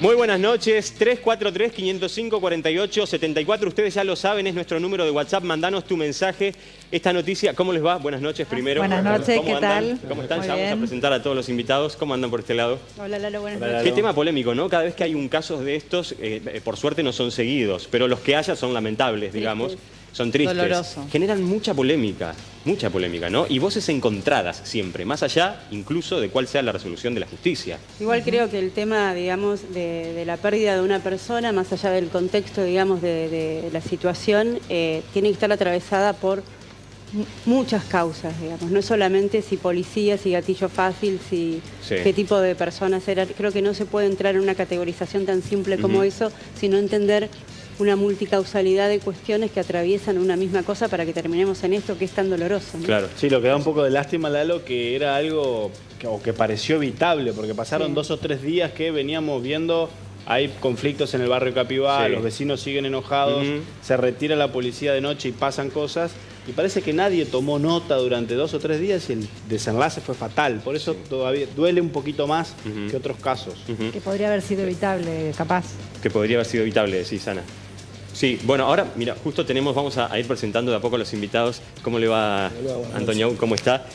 Muy buenas noches, 343-505-4874. Ustedes ya lo saben, es nuestro número de WhatsApp. Mandanos tu mensaje. Esta noticia, ¿cómo les va? Buenas noches primero. Buenas noches, ¿qué tal? ¿Cómo están? Muy Ya bien. vamos a presentar a todos los invitados. ¿Cómo andan por este lado? Hola Lalo, buenas Qué noches. tema polémico, ¿no? Cada vez que hay un caso de estos, por suerte no son seguidos, pero los que haya son lamentables, digamos. Son tristes. Doloroso. Generan mucha polémica, ¿no? Y voces encontradas siempre, más allá incluso de cuál sea la resolución de la justicia. Igual creo que el tema, digamos, de la pérdida de una persona, más allá del contexto, digamos, de la situación, tiene que estar atravesada por muchas causas, digamos. No es solamente si policía, si gatillo fácil, si Sí. qué tipo de personas era. Creo que no se puede entrar en una categorización tan simple como eso, sino entender una multicausalidad de cuestiones que atraviesan una misma cosa para que terminemos en esto que es tan doloroso, ¿no? Claro, sí, lo que da un poco de lástima, Lalo, que era algo que pareció evitable, porque pasaron 2 o 3 días que veníamos viendo, hay conflictos en el barrio Capibá, Sí. los vecinos siguen enojados, se retira la policía de noche y pasan cosas, y parece que nadie tomó nota durante 2 o 3 días y el desenlace fue fatal, por eso todavía duele un poquito más que otros casos. Que podría haber sido evitable, capaz. Que podría haber sido evitable, decís, Ana. Sí, bueno, ahora, mira, justo vamos a ir presentando de a poco a los invitados. ¿Cómo le va, Antonio? ¿Cómo está?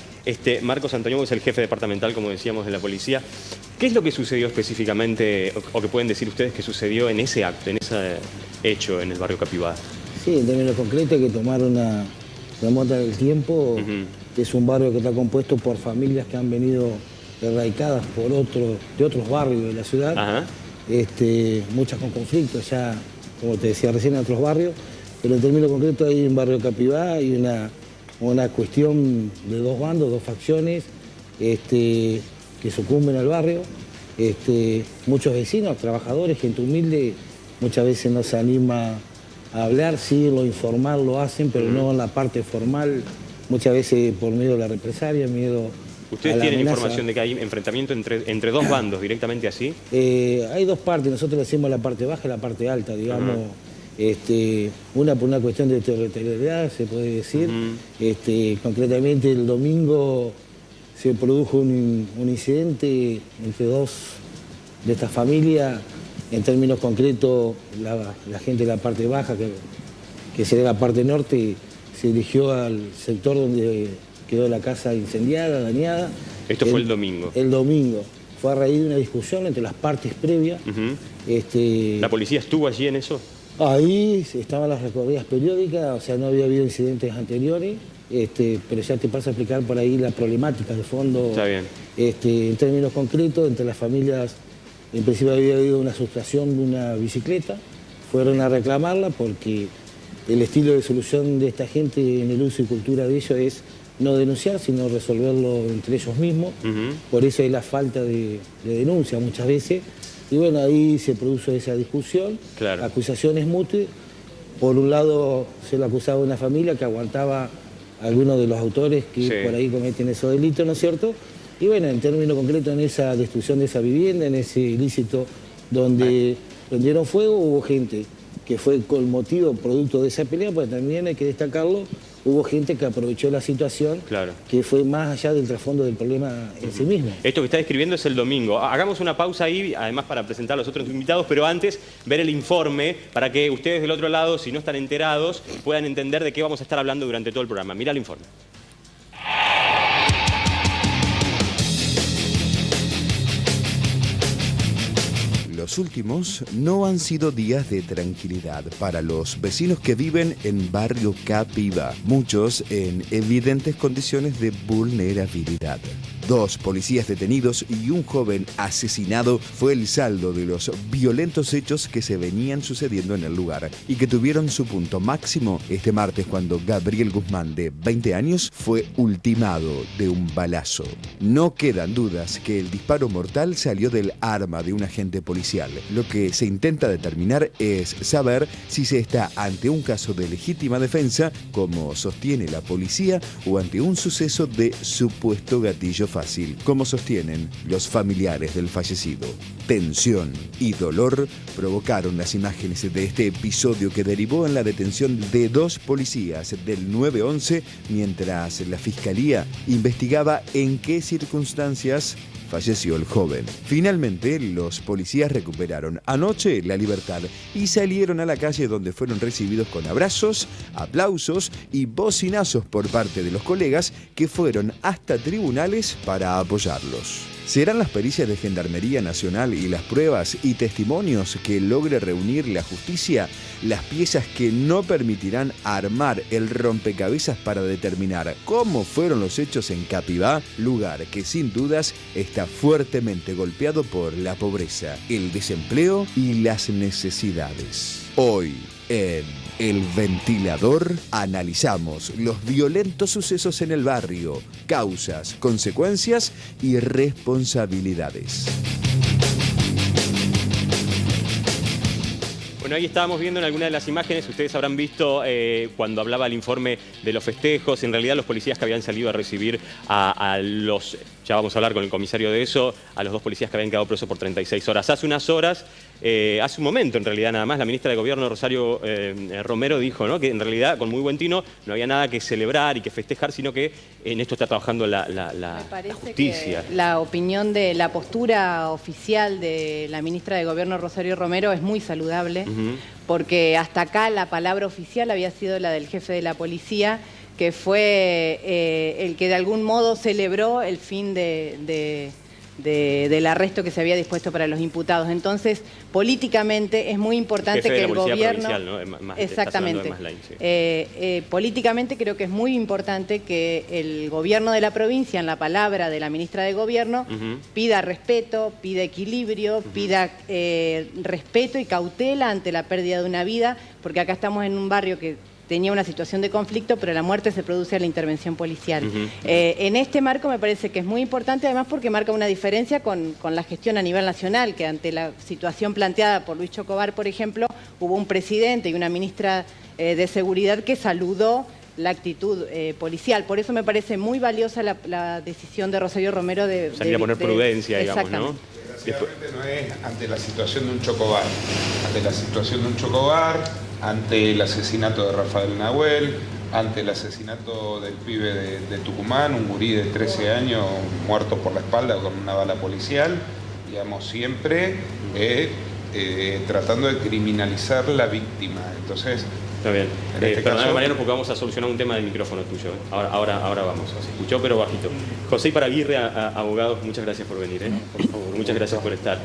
Marcos Antonio es el jefe departamental, como decíamos, de la policía. ¿Qué es lo que sucedió específicamente, o que pueden decir ustedes que sucedió en ese acto, en ese hecho en el barrio Capibá? Sí, en términos concretos hay que tomar una muestra del tiempo. Es un barrio que está compuesto por familias que han venido erradicadas de otros barrios de la ciudad. Ajá. Muchas con conflictos ya, como te decía recién, en otros barrios, pero en términos concretos hay un barrio Capibá, hay una cuestión de 2 bandos, 2 facciones que sucumben al barrio. Muchos vecinos, trabajadores, gente humilde, muchas veces no se anima a hablar, sí, lo informal lo hacen, pero no en la parte formal, muchas veces por miedo a la represalia, miedo ¿Ustedes a la tienen amenaza. información de que hay enfrentamiento entre 2 bandos, directamente así? Hay 2 partes, nosotros le hacemos la parte baja y la parte alta, digamos. Una por una cuestión de territorialidad, se puede decir. Concretamente el domingo se produjo un incidente entre 2 de estas familias. En términos concretos, la gente de la parte baja, que sería la parte norte, se dirigió al sector donde quedó la casa incendiada, dañada. Esto fue el domingo. El domingo. Fue a raíz de una discusión entre las partes previas. ¿La policía estuvo allí en eso? Ahí estaban las recorridas periódicas, o sea, no había habido incidentes anteriores, pero ya te paso a explicar por ahí la problemática de fondo. Está bien. En términos concretos, entre las familias, en principio había habido una sustracción de una bicicleta, fueron a reclamarla porque el estilo de solución de esta gente en el uso y cultura de ellos es no denunciar, sino resolverlo entre ellos mismos. Por eso hay la falta de denuncia muchas veces. Y bueno, ahí se produjo esa discusión, Claro. acusaciones mutuas. Por un lado se le acusaba a una familia que aguantaba a algunos de los autores que Sí. por ahí cometen esos delitos, ¿no es cierto? Y bueno, en términos concretos, en esa destrucción de esa vivienda, en ese ilícito donde prendieron fuego, hubo gente que fue con motivo, producto de esa pelea, pues también hay que destacarlo, hubo gente que aprovechó la situación, Claro. que fue más allá del trasfondo del problema en sí mismo. Esto que está describiendo es el domingo. Hagamos una pausa ahí, además para presentar a los otros invitados, pero antes ver el informe para que ustedes del otro lado, si no están enterados, puedan entender de qué vamos a estar hablando durante todo el programa. Mira el informe. Los últimos no han sido días de tranquilidad para los vecinos que viven en barrio Capibá, muchos en evidentes condiciones de vulnerabilidad. 2 policías detenidos y un joven asesinado fue el saldo de los violentos hechos que se venían sucediendo en el lugar y que tuvieron su punto máximo este martes cuando Gabriel Guzmán, de 20 años, fue ultimado de un balazo. No quedan dudas que el disparo mortal salió del arma de un agente policial. Lo que se intenta determinar es saber si se está ante un caso de legítima defensa, como sostiene la policía, o ante un suceso de supuesto gatillo fácil, como sostienen los familiares del fallecido. Tensión y dolor provocaron las imágenes de este episodio que derivó en la detención de 2 policías del 911 mientras la fiscalía investigaba en qué circunstancias falleció el joven. Finalmente, los policías recuperaron anoche la libertad y salieron a la calle, donde fueron recibidos con abrazos, aplausos y bocinazos por parte de los colegas, que fueron hasta tribunales para apoyarlos. Serán las pericias de Gendarmería Nacional y las pruebas y testimonios que logre reunir la justicia las piezas que no permitirán armar el rompecabezas para determinar cómo fueron los hechos en Capibá, lugar que sin dudas está fuertemente golpeado por la pobreza, el desempleo y las necesidades. Hoy, en El Ventilador, analizamos los violentos sucesos en el barrio, causas, consecuencias y responsabilidades. Bueno, ahí estábamos viendo en algunas de las imágenes, ustedes habrán visto cuando hablaba el informe de los festejos, en realidad los policías que habían salido a recibir a los, ya vamos a hablar con el comisario de eso, a los dos policías que habían quedado presos por 36 horas. Hace unas horas, hace un momento en realidad nada más, la ministra de Gobierno, Rosario Romero, dijo, ¿no?, que en realidad con muy buen tino no había nada que celebrar y que festejar, sino que en esto está trabajando la justicia. Que la opinión de la postura oficial de la ministra de Gobierno, Rosario Romero, es muy saludable, porque hasta acá la palabra oficial había sido la del jefe de la policía, que fue el que de algún modo celebró el fin del arresto que se había dispuesto para los imputados. Entonces, políticamente es muy importante que el gobierno... ¿No? Exactamente. Políticamente creo que es muy importante que el gobierno de la provincia, en la palabra de la ministra de Gobierno, pida respeto, pida equilibrio, pida respeto y cautela ante la pérdida de una vida, porque acá estamos en un barrio que tenía una situación de conflicto, pero la muerte se produce a la intervención policial. En este marco me parece que es muy importante, además porque marca una diferencia con la gestión a nivel nacional, que ante la situación planteada por Luis Chocobar, por ejemplo, hubo un presidente y una ministra de Seguridad que saludó la actitud policial. Por eso me parece muy valiosa la decisión de Rosario Romero de salir a poner prudencia, digamos, ¿no? Desgraciadamente no es ante la situación de un Chocobar. Ante la situación de un Chocobar, ante el asesinato de Rafael Nahuel, ante el asesinato del pibe de Tucumán, un gurí de 13 años muerto por la espalda con una bala policial, digamos, siempre tratando de criminalizar la víctima. Entonces, está bien. Este caso... Mariano, porque vamos a solucionar un tema del micrófono tuyo. Ahora vamos. Se escuchó, pero bajito. José Iparaguirre, abogados, muchas gracias por venir. Por favor, muchas gracias por estar.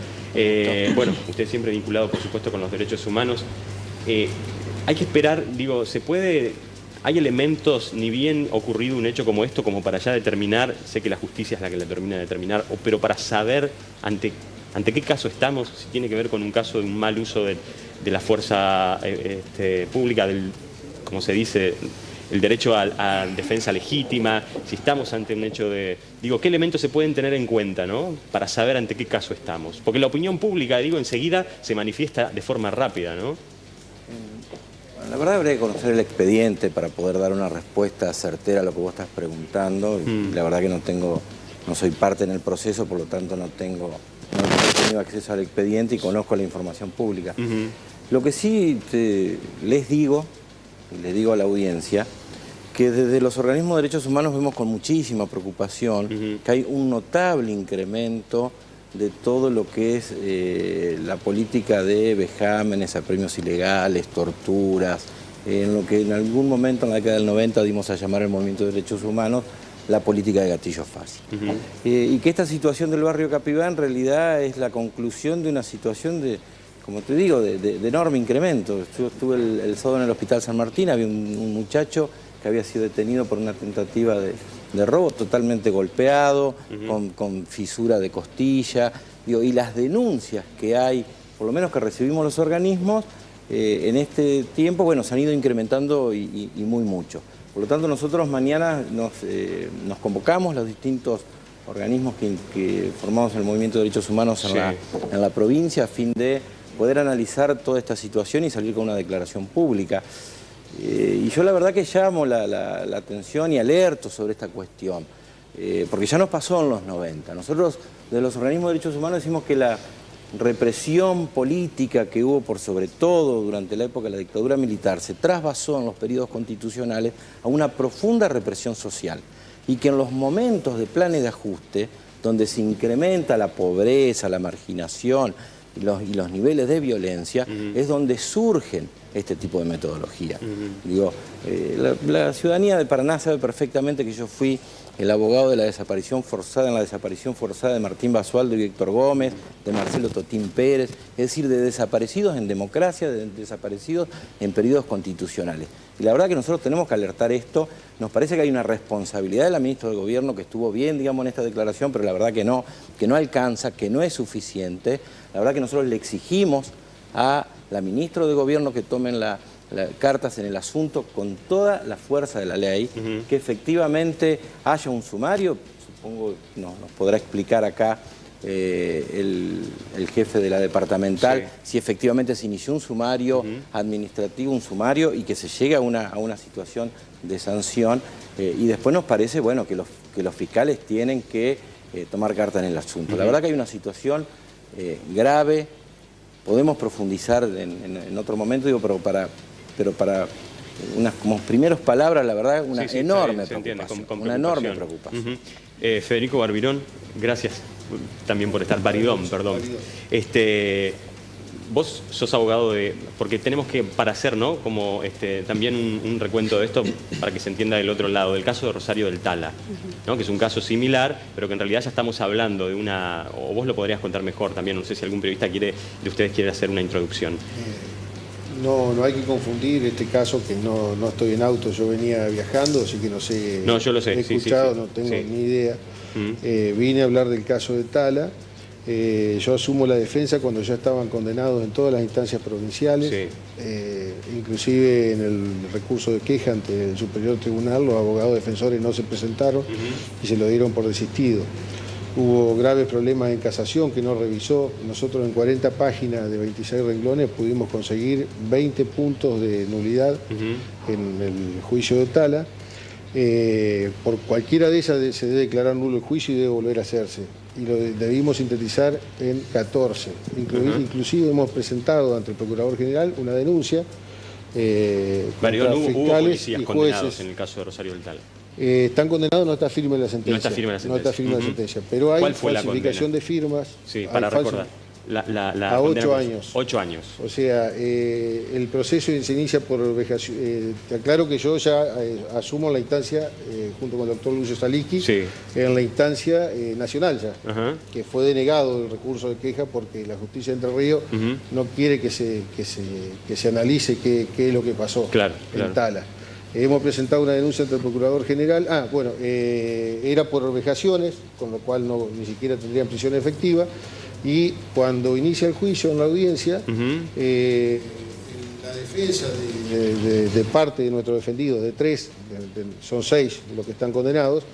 Bueno, usted siempre vinculado, por supuesto, con los derechos humanos. Hay que esperar, digo, se puede... Hay elementos, ni bien ocurrido un hecho como esto, como para ya determinar, sé que la justicia es la que la termina de determinar, pero para saber ante qué caso estamos, si tiene que ver con un caso de un mal uso de la fuerza pública, como se dice, el derecho a defensa legítima, si estamos ante un hecho de... Digo, ¿qué elementos se pueden tener en cuenta, ¿no?, para saber ante qué caso estamos? Porque la opinión pública, digo, enseguida se manifiesta de forma rápida, ¿no? La verdad habría que conocer el expediente para poder dar una respuesta certera a lo que vos estás preguntando. La verdad que no soy parte en el proceso, por lo tanto no he tenido acceso al expediente y conozco la información pública. Lo que sí les digo a la audiencia, que desde los organismos de derechos humanos vemos con muchísima preocupación que hay un notable incremento de todo lo que es la política de vejámenes, apremios ilegales, torturas, en lo que en algún momento en la década del 90 dimos a llamar el movimiento de derechos humanos la política de gatillo fácil. Y que esta situación del barrio Capibá en realidad es la conclusión de una situación de, como te digo, de enorme incremento. Yo estuve el sábado en el Hospital San Martín, había un muchacho que había sido detenido por una tentativa de robo, totalmente golpeado, con fisura de costilla, y las denuncias que hay, por lo menos que recibimos los organismos, en este tiempo, bueno, se han ido incrementando y muy mucho. Por lo tanto, nosotros mañana nos convocamos, los distintos organismos que formamos el Movimiento de Derechos Humanos en la provincia, a fin de poder analizar toda esta situación y salir con una declaración pública. Y yo la verdad que llamo la atención y alerto sobre esta cuestión, porque ya nos pasó en los 90. Nosotros, de los organismos de derechos humanos, decimos que la represión política que hubo por sobre todo durante la época de la dictadura militar se trasvasó en los periodos constitucionales a una profunda represión social, y que en los momentos de planes de ajuste donde se incrementa la pobreza, la marginación y los niveles de violencia, es donde surgen este tipo de metodología. Digo, la ciudadanía de Paraná sabe perfectamente que yo fui el abogado de la desaparición forzada, en la desaparición forzada de Martín Basualdo y Víctor Gómez, de Marcelo Totín Pérez, es decir, de desaparecidos en democracia, de desaparecidos en periodos constitucionales. Y la verdad que nosotros tenemos que alertar esto. Nos parece que hay una responsabilidad de la ministra del Gobierno, que estuvo bien, digamos, en esta declaración, pero la verdad que no alcanza, que no es suficiente. La verdad que nosotros le exigimos a la ministra de Gobierno que tomen las cartas en el asunto con toda la fuerza de la ley, que efectivamente haya un sumario. Supongo nos podrá explicar acá el jefe de la departamental, si efectivamente se inició un sumario administrativo, un sumario, y que se llegue a una situación de sanción. Y después nos parece, bueno, que los fiscales tienen que tomar carta en el asunto. La verdad que hay una situación grave. Podemos profundizar en otro momento, digo, pero para unas como primeras palabras, la verdad, una enorme preocupación. Una enorme preocupación. Federico Barbirón, gracias también por estar. Baridón, perdón. Vos sos abogado porque tenemos que, para hacer, ¿no?, como también un recuento de esto para que se entienda del otro lado, del caso de Rosario del Tala, ¿no?, que es un caso similar, pero que en realidad ya estamos hablando de o vos lo podrías contar mejor también, no sé si algún periodista de ustedes quiere hacer una introducción. No hay que confundir este caso, que no estoy en auto, yo venía viajando, así que no sé. No, yo lo sé. He escuchado, no tengo ni idea. Vine a hablar del caso de Tala. Yo asumo la defensa cuando ya estaban condenados en todas las instancias provinciales, inclusive en el recurso de queja ante el Superior Tribunal, los abogados defensores no se presentaron y se lo dieron por desistido. Hubo graves problemas en casación que no revisó. Nosotros en 40 páginas de 26 renglones pudimos conseguir 20 puntos de nulidad en el juicio de Tala. Por cualquiera de esas se debe declarar nulo el juicio y debe volver a hacerse. Y lo debimos sintetizar en 14. Inclusive hemos presentado ante el Procurador General una denuncia contra fiscales y jueces. En el caso de Rosario del Tala. Están condenados, no está firme la sentencia. No está firme la sentencia. No está firme la sentencia. Pero hay ¿Cuál fue falsificación de firmas. Sí, para recordar. A 8 años. 8 años. O sea, el proceso se inicia por vejación. Te aclaro que yo ya asumo la instancia, junto con el doctor Lucio Saliski, en la instancia nacional ya, que fue denegado el recurso de queja porque la justicia de Entre Ríos no quiere que se analice qué es lo que pasó en Tala. Hemos presentado una denuncia ante el Procurador General. Era por vejaciones, con lo cual ni siquiera tendrían prisión efectiva. Y cuando inicia el juicio en la audiencia, la defensa de parte de nuestros defendidos, de 3, son 6 los que están condenados,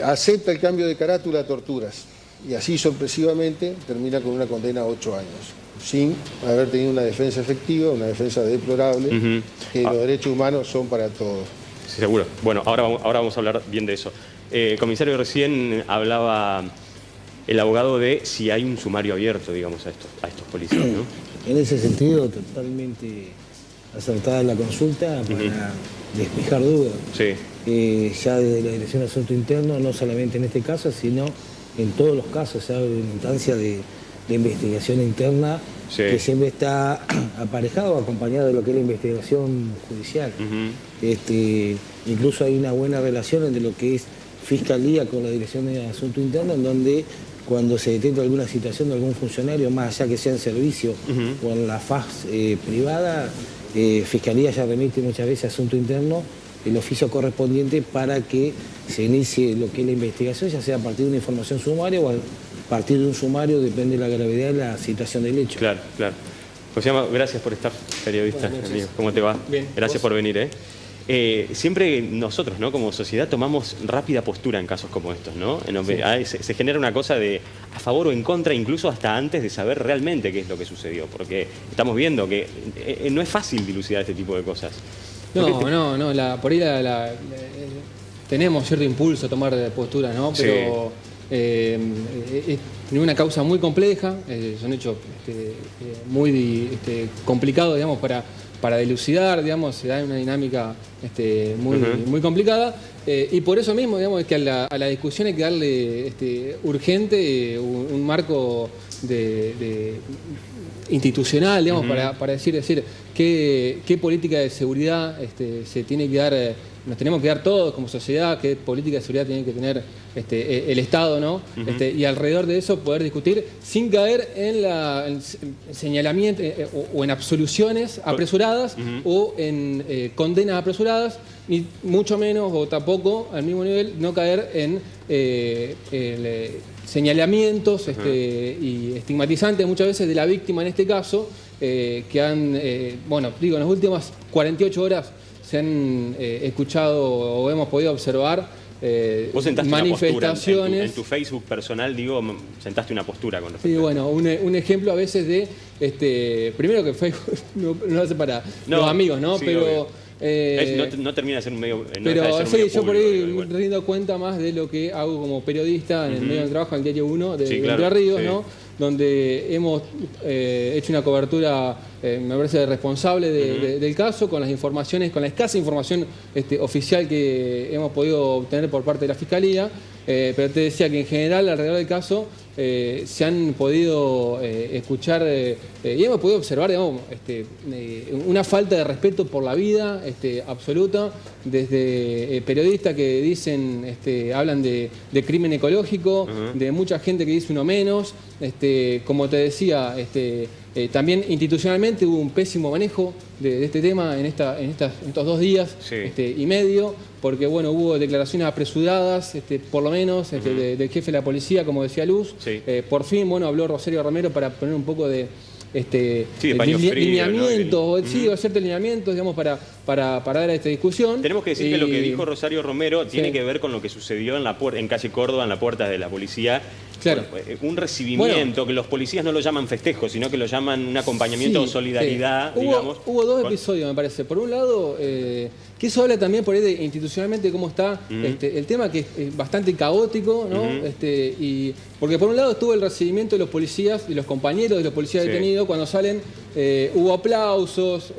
acepta el cambio de carátula a torturas. Y así sorpresivamente termina con una condena a 8 años. Sin haber tenido una defensa efectiva, una defensa deplorable, que los derechos humanos son para todos. Sí, seguro. Bueno, ahora vamos a hablar bien de eso. Comisario, recién hablaba el abogado de si hay un sumario abierto, digamos, a estos policías, ¿no? En ese sentido, totalmente acertada la consulta para despejar dudas. Ya desde la Dirección de Asuntos Internos, no solamente en este caso, sino en todos los casos, se abre una instancia de investigación interna que siempre está aparejado o acompañado de lo que es la investigación judicial. Incluso hay una buena relación entre lo que es Fiscalía con la Dirección de Asuntos Internos, en donde cuando se detecta alguna situación de algún funcionario, más allá que sea en servicio o en la faz privada, Fiscalía ya remite muchas veces a Asuntos Internos el oficio correspondiente para que se inicie lo que es la investigación, ya sea a partir de una información sumaria o a partir de un sumario, depende de la gravedad de la situación del hecho. Claro. José Ama, gracias por estar, periodista. Amigo, ¿cómo te va? Bien. Gracias por venir, siempre nosotros, ¿no?, como sociedad tomamos rápida postura en casos como estos, ¿no? Se genera una cosa de a favor o en contra, incluso hasta antes de saber realmente qué es lo que sucedió, porque estamos viendo que no es fácil dilucidar este tipo de cosas. No, por ahí tenemos cierto impulso a tomar postura, ¿no? Pero en una causa muy compleja, son hechos muy complicados, digamos, para dilucidar, digamos, se da una dinámica muy complicada, y por eso mismo, digamos, es que a la discusión hay que darle urgente un marco institucional, digamos, para decir qué política de seguridad se tiene que dar, nos tenemos que dar todos como sociedad, qué política de seguridad tiene que tener el Estado, ¿no? Y alrededor de eso poder discutir sin caer en señalamiento o en absoluciones apresuradas o en condenas apresuradas, ni mucho menos o tampoco al mismo nivel no caer en señalamientos y estigmatizantes muchas veces de la víctima en este caso, que han, bueno, digo, en las últimas 48 horas se han escuchado o hemos podido observar vos sentaste manifestaciones. Una postura en tu Facebook personal, digo, sentaste una postura con respecto sí, bueno, un ejemplo a veces de, primero que Facebook no hace para los amigos, ¿no? Sí, pero no termina de ser un medio. Pero sí, yo por ahí me rindo cuenta más de lo que hago como periodista en el medio de trabajo, en el Diario 1 de Entre Ríos, ¿no? Donde hemos hecho una cobertura, me parece, responsable del caso, con las informaciones, con la escasa información oficial que hemos podido obtener por parte de la Fiscalía. Pero te decía que en general alrededor del caso se han podido escuchar y hemos podido observar, digamos, una falta de respeto por la vida absoluta, desde periodistas que dicen, hablan de crimen ecológico, de mucha gente que dice uno menos, como te decía, también institucionalmente hubo un pésimo manejo de este tema en estos 2 días y medio, porque bueno, hubo declaraciones apresuradas, por lo menos, del jefe de la policía, como decía Luz. Por fin, bueno, habló Rosario Romero para poner un poco de lineamientos, ciertos lineamientos, digamos, para dar esta discusión. Tenemos que decir que lo que dijo Rosario Romero tiene que ver con lo que sucedió en calle Córdoba, en la puerta de la policía. Claro. Un recibimiento, que los policías no lo llaman festejo, sino que lo llaman un acompañamiento o solidaridad, digamos. Hubo 2 episodios, me parece. Por un lado, que eso habla también por ahí institucionalmente cómo está el tema, que es bastante caótico, ¿no? Porque por un lado estuvo el recibimiento de los policías y los compañeros de los policías detenidos. Cuando salen hubo aplausos,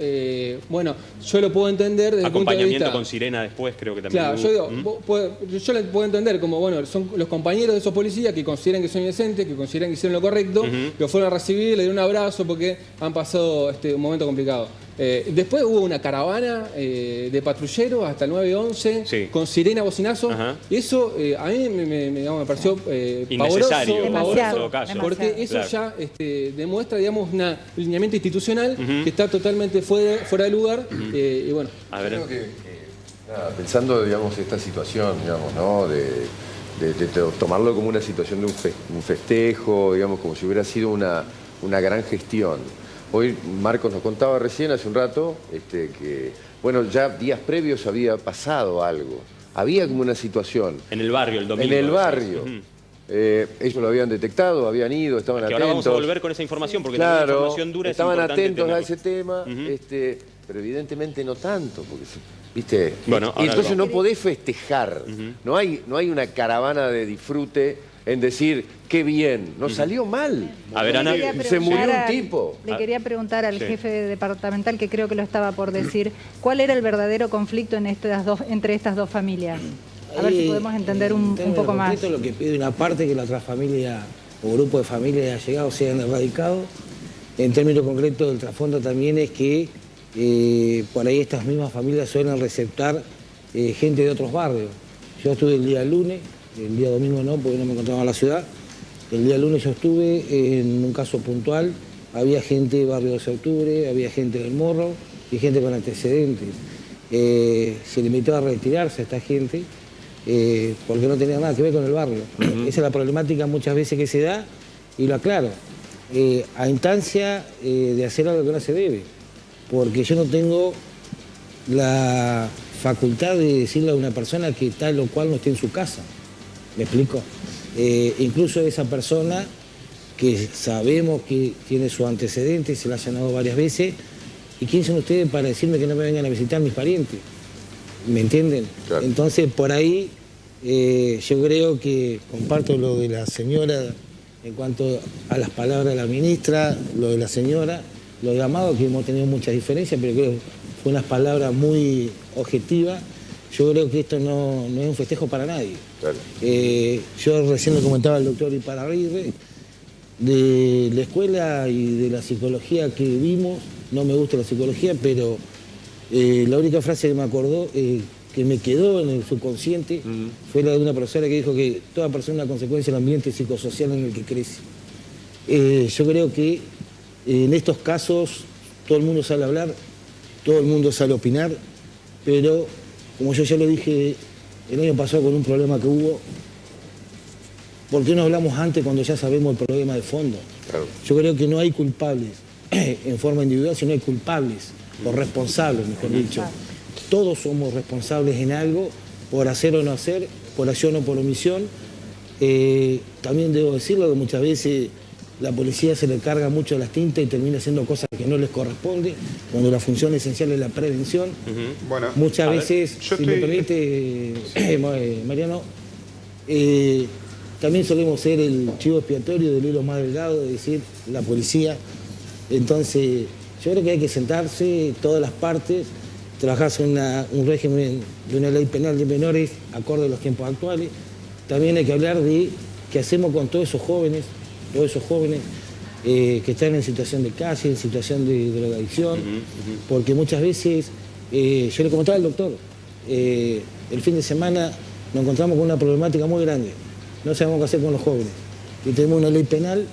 bueno, yo lo puedo entender desde el punto de vista... Acompañamiento con sirena después, creo que también Claro, yo le puedo entender como, bueno, son los compañeros de esos policías que consideran que son inocentes, que consideran que hicieron lo correcto, lo fueron a recibir, le dieron un abrazo porque han pasado un momento complicado. Después hubo una caravana de patrulleros hasta el 911 con sirena, bocinazo, y eso a mí me pareció pavoroso, porque eso ya demuestra, digamos, un lineamiento institucional que está totalmente fuera de lugar. Y bueno, a ver. Creo que pensando, digamos, esta situación, digamos, ¿no? de tomarlo como una situación de un festejo, digamos, como si hubiera sido una gran gestión. Hoy Marcos nos contaba recién, hace un rato, que, bueno, ya días previos había pasado algo. Había como una situación. En el barrio, el domingo. En el barrio. Ellos lo habían detectado, habían ido, estaban atentos. Ahora vamos a volver con esa información, porque claro, la información dura estaban atentos a ese tema, pero evidentemente no tanto, porque, ¿viste? Bueno, y entonces no podés festejar. No hay una caravana de disfrute en decir, qué bien, nos salió mal. A ver, Ana, se murió un tipo. Le quería preguntar al jefe departamental, que creo que lo estaba por decir, ¿cuál era el verdadero conflicto entre estas 2 familias? A ver si podemos entender un poco más. Lo que pide una parte que la otra familia o grupo de familias ha llegado sean erradicados. En términos concretos, el trasfondo también es que por ahí estas mismas familias suelen receptar gente de otros barrios. Yo estuve el día lunes, el día domingo no, porque no me encontraba en la ciudad. El día lunes yo estuve en un caso puntual, había gente de barrio 12 de octubre, había gente del Morro y gente con antecedentes. Se le invitó a retirarse a esta gente porque no tenía nada que ver con el barrio. Esa es la problemática muchas veces que se da, y lo aclaro, a instancia de hacer algo que no se debe, porque yo no tengo la facultad de decirle a una persona que tal o cual no esté en su casa. ¿Me explico? Incluso esa persona que sabemos que tiene su antecedente, se la ha llamado varias veces, ¿y quién son ustedes para decirme que no me vengan a visitar mis parientes? ¿Me entienden? Claro. Entonces, por ahí yo creo que comparto lo de la señora en cuanto a las palabras de la ministra, lo de la señora, lo de Amado, que hemos tenido muchas diferencias, pero creo que fue unas palabras muy objetivas. Yo creo que esto no es un festejo para nadie. Claro. Yo recién lo comentaba el doctor Iparraguirre, de la escuela y de la psicología que vimos, no me gusta la psicología, pero la única frase que me acordó, que me quedó en el subconsciente, fue la de una profesora que dijo que toda persona es una consecuencia del ambiente psicosocial en el que crece. Yo creo que en estos casos todo el mundo sabe hablar, todo el mundo sabe opinar, pero como yo ya lo dije el año pasado con un problema que hubo, ¿por qué no hablamos antes cuando ya sabemos el problema de fondo? Claro. Yo creo que no hay culpables en forma individual, sino hay culpables o responsables, mejor dicho. Todos somos responsables en algo, por hacer o no hacer, por acción o por omisión. También debo decirlo que muchas veces la policía se le carga mucho las tintas y termina haciendo cosas que no les corresponde, cuando la función esencial es la prevención. Bueno, muchas veces, me permite, Mariano, también solemos ser el chivo expiatorio del hilo más delgado, de decir, la policía. Entonces, yo creo que hay que sentarse, todas las partes, trabajar en un régimen de una ley penal de menores acorde a los tiempos actuales. También hay que hablar de qué hacemos con todos esos jóvenes que están en situación de calle, en situación de drogadicción, porque muchas veces, yo le comentaba al doctor, el fin de semana nos encontramos con una problemática muy grande, no sabemos qué hacer con los jóvenes, y tenemos una ley penal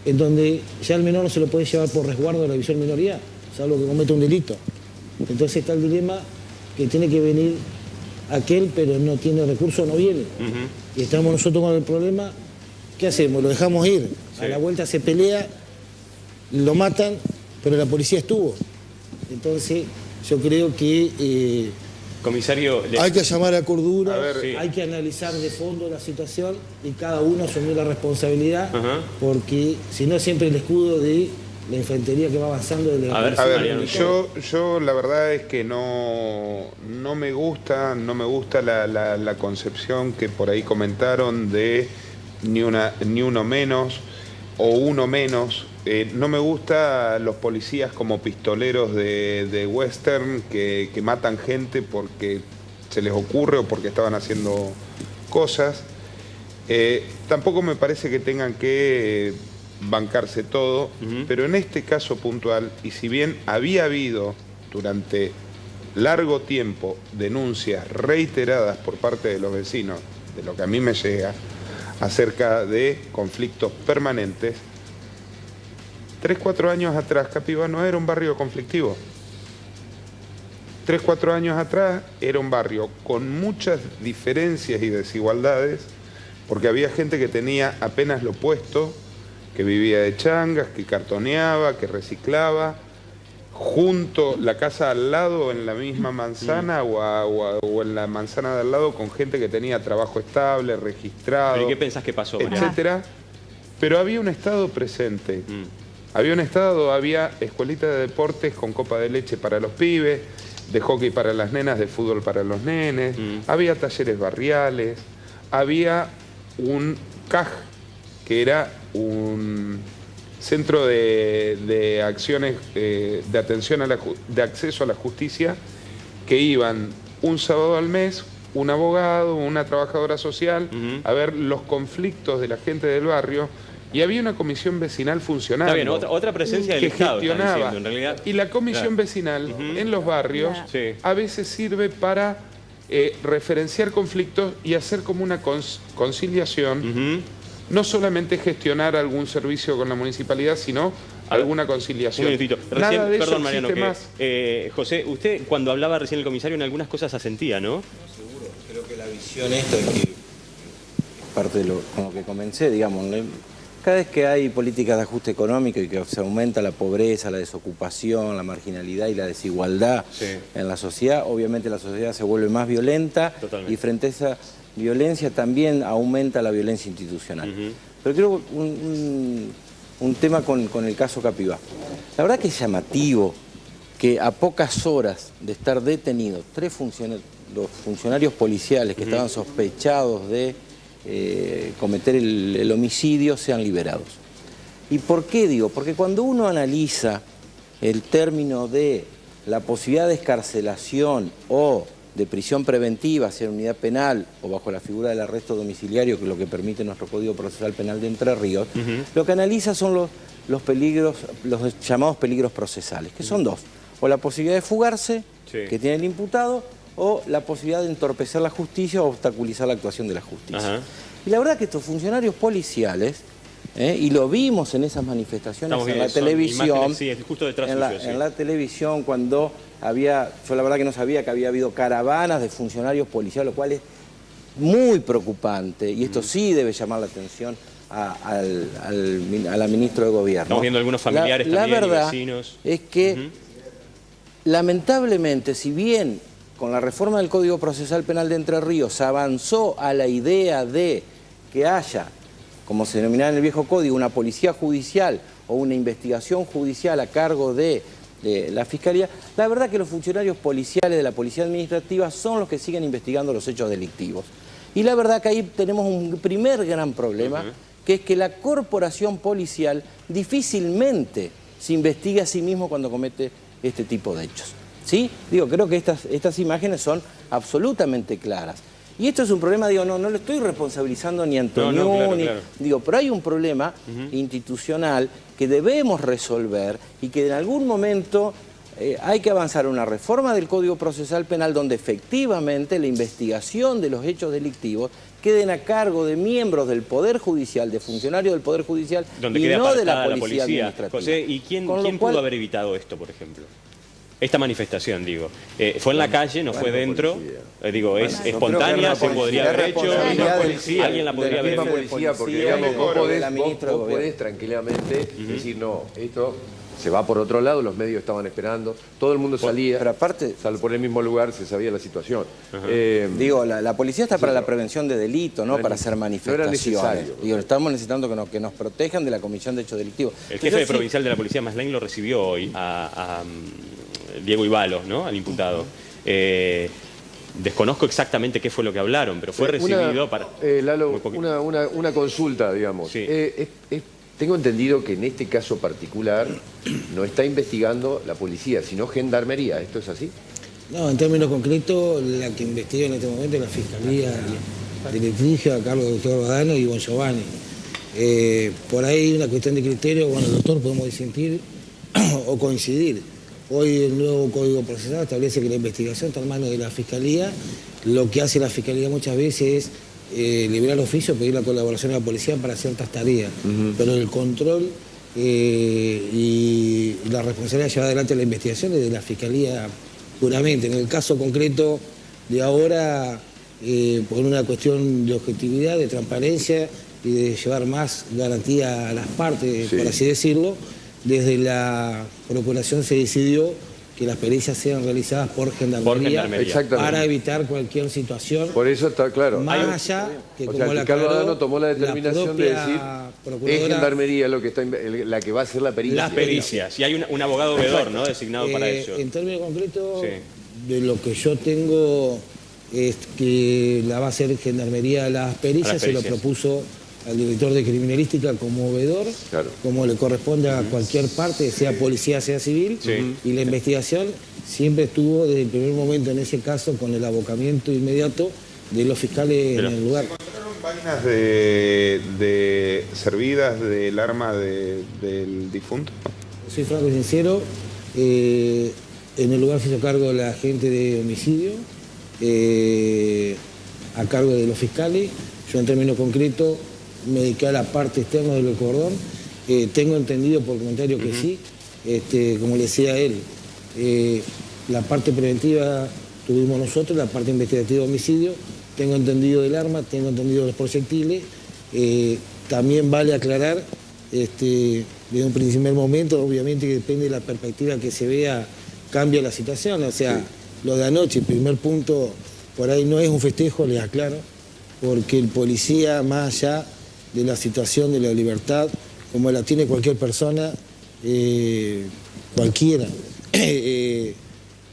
en donde ya el menor no se lo puede llevar por resguardo de la visión de minoría, salvo que cometa un delito. Entonces está el dilema que tiene que venir aquel, pero no tiene recursos, no viene. Y estamos nosotros con el problema. ¿Qué hacemos? Lo dejamos ir. Sí. A la vuelta se pelea, lo matan, pero la policía estuvo. Entonces, yo creo que comisario, hay que llamar a cordura, hay que analizar de fondo la situación y cada uno asumir la responsabilidad, porque si no, siempre el escudo de la infantería que va avanzando. Yo la verdad es que no me gusta la concepción que por ahí comentaron de ni uno menos o uno menos. No me gusta los policías como pistoleros de western que matan gente porque se les ocurre o porque estaban haciendo cosas. Tampoco me parece que tengan que bancarse todo, pero en este caso puntual, y si bien había habido durante largo tiempo denuncias reiteradas por parte de los vecinos, de lo que a mí me llega, acerca de conflictos permanentes, 3 o 4 años atrás Capibá no era un barrio conflictivo. 3 o 4 años atrás era un barrio con muchas diferencias y desigualdades, porque había gente que tenía apenas lo opuesto, que vivía de changas, que cartoneaba, que reciclaba, junto, la casa al lado, en la misma manzana o en la manzana de al lado, con gente que tenía trabajo estable, registrado. ¿Y qué pensás que pasó, etcétera? Pero había un Estado presente. Había un Estado, había escuelitas de deportes con copa de leche para los pibes, de hockey para las nenas, de fútbol para los nenes, había talleres barriales, había un CAJ, que era un centro de acciones de atención de acceso a la justicia, que iban un sábado al mes un abogado, una trabajadora social, a ver los conflictos de la gente del barrio, y había una comisión vecinal funcionando. Está bien, otra presencia del Estado, gestionaba, diciendo, en realidad. Y la comisión vecinal en los barrios a veces sirve para referenciar conflictos y hacer como una conciliación. No solamente gestionar algún servicio con la municipalidad, sino alguna conciliación. Un minutito. Nada de perdón, eso Mariano, existe más. José, usted cuando hablaba recién el comisario en algunas cosas asentía, ¿no? No, seguro. Creo que la visión esta es que parte de lo que comencé, digamos, cada vez que hay políticas de ajuste económico y que se aumenta la pobreza, la desocupación, la marginalidad y la desigualdad en la sociedad, obviamente la sociedad se vuelve más violenta. Totalmente. Y frente a esa violencia también aumenta la violencia institucional. Pero creo un tema con el caso Capibá. La verdad que es llamativo que a pocas horas de estar detenidos los funcionarios policiales que estaban sospechados de cometer el homicidio sean liberados. ¿Y por qué digo? Porque cuando uno analiza el término de la posibilidad de excarcelación o de prisión preventiva, sea en unidad penal o bajo la figura del arresto domiciliario, que es lo que permite nuestro Código Procesal Penal de Entre Ríos, lo que analiza son los peligros, los llamados peligros procesales, que son dos: o la posibilidad de fugarse, que tiene el imputado, o la posibilidad de entorpecer la justicia o obstaculizar la actuación de la justicia. Y la verdad que estos funcionarios policiales, y lo vimos en esas manifestaciones en la televisión, justo detrás en la televisión, cuando yo la verdad que no sabía que había habido caravanas de funcionarios policiales, lo cual es muy preocupante, y esto sí debe llamar la atención a la ministra de Gobierno. Estamos viendo algunos familiares también, la verdad y vecinos. Es que, lamentablemente, si bien con la reforma del Código Procesal Penal de Entre Ríos se avanzó a la idea de que haya, como se denominaba en el viejo código, una policía judicial o una investigación judicial a cargo de la Fiscalía, la verdad que los funcionarios policiales de la Policía Administrativa son los que siguen investigando los hechos delictivos. Y la verdad que ahí tenemos un primer gran problema, que es que la corporación policial difícilmente se investiga a sí mismo cuando comete este tipo de hechos. ¿Sí? Digo, creo que estas imágenes son absolutamente claras. Y esto es un problema, digo, no lo estoy responsabilizando ni a Antonio, claro. Digo, pero hay un problema institucional que debemos resolver y que en algún momento hay que avanzar a una reforma del Código Procesal Penal donde efectivamente la investigación de los hechos delictivos queden a cargo de miembros del Poder Judicial, de funcionarios del Poder Judicial, donde y no de la Policía Administrativa. José, ¿y quién pudo haber evitado esto, por ejemplo? Esta manifestación, digo, fue en la calle, no fue dentro, digo, es espontánea, se podría haber hecho, alguien la podría haber hecho. Porque digamos, vos podés tranquilamente decir, no, esto se va por otro lado, los medios estaban esperando, todo el mundo salía, pero aparte, por el mismo lugar se sabía la situación. Digo, la policía está para la prevención de delitos, no para hacer manifestaciones. No era necesario. Digo, estamos necesitando que nos protejan de la comisión de hechos delictivos. El jefe provincial de la Policía, Maslain, lo recibió hoy a Diego Ibalos, ¿no? Al imputado. Desconozco exactamente qué fue lo que hablaron, pero fue recibido para... Lalo, una consulta, digamos. Sí. Tengo entendido que en este caso particular no está investigando la policía, sino Gendarmería. ¿Esto es así? No, en términos concretos, la que investiga en este momento es la Fiscalía de Litigio a cargo del doctor Badano y Bon Giovanni. Por ahí hay una cuestión de criterio, bueno, doctor, podemos disentir o coincidir. Hoy el nuevo Código Procesal establece que la investigación está en manos de la Fiscalía. Lo que hace la Fiscalía muchas veces es liberar oficio, pedir la colaboración de la policía para ciertas tareas. Pero el control y la responsabilidad de llevar adelante la investigación es de la Fiscalía puramente. En el caso concreto de ahora, por una cuestión de objetividad, de transparencia y de llevar más garantía a las partes, por así decirlo, desde la Procuración se decidió que las pericias sean realizadas por Gendarmería para evitar cualquier situación. Por eso está claro. Más allá que, como el fiscal Badano tomó la determinación de decir es Gendarmería la que va a hacer la pericia. Las pericias. Y hay un abogado veedor, ¿no? Designado para eso. En términos concretos, de lo que yo tengo es que la va a hacer Gendarmería las pericias, se lo propuso al director de criminalística como veedor, como le corresponde a cualquier parte, sea policía, sea civil, y la investigación siempre estuvo desde el primer momento en ese caso con el abocamiento inmediato de los fiscales en el lugar. ¿Encontraron vainas de servidas del arma del difunto? Soy franco y sincero, en el lugar se hizo cargo la gente de homicidio, a cargo de los fiscales. Yo en términos concretos me dediqué a la parte externa del cordón. Tengo entendido por comentario que sí, como le decía a él, la parte preventiva tuvimos nosotros, la parte investigativa de homicidio, tengo entendido del arma, tengo entendido de los proyectiles. También vale aclarar, desde un primer momento, obviamente que depende de la perspectiva que se vea, cambia la situación. O sea, lo de anoche, el primer punto, por ahí no es un festejo, les aclaro, porque el policía, más allá de la situación de la libertad, como la tiene cualquier persona, cualquiera, es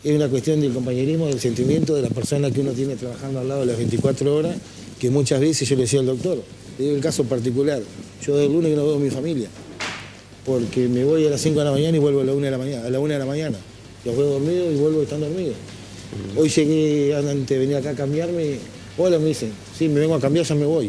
una cuestión del compañerismo, del sentimiento de la persona que uno tiene trabajando al lado de las 24 horas, que muchas veces yo le decía al doctor, le digo el caso particular, yo del lunes que no veo a mi familia, porque me voy a las 5 de la mañana y vuelvo a la 1 de la mañana, los veo dormidos y vuelvo están dormidos. Hoy llegué, antes de venir acá a cambiarme, hola, me dicen, sí, me vengo a cambiar, ya me voy.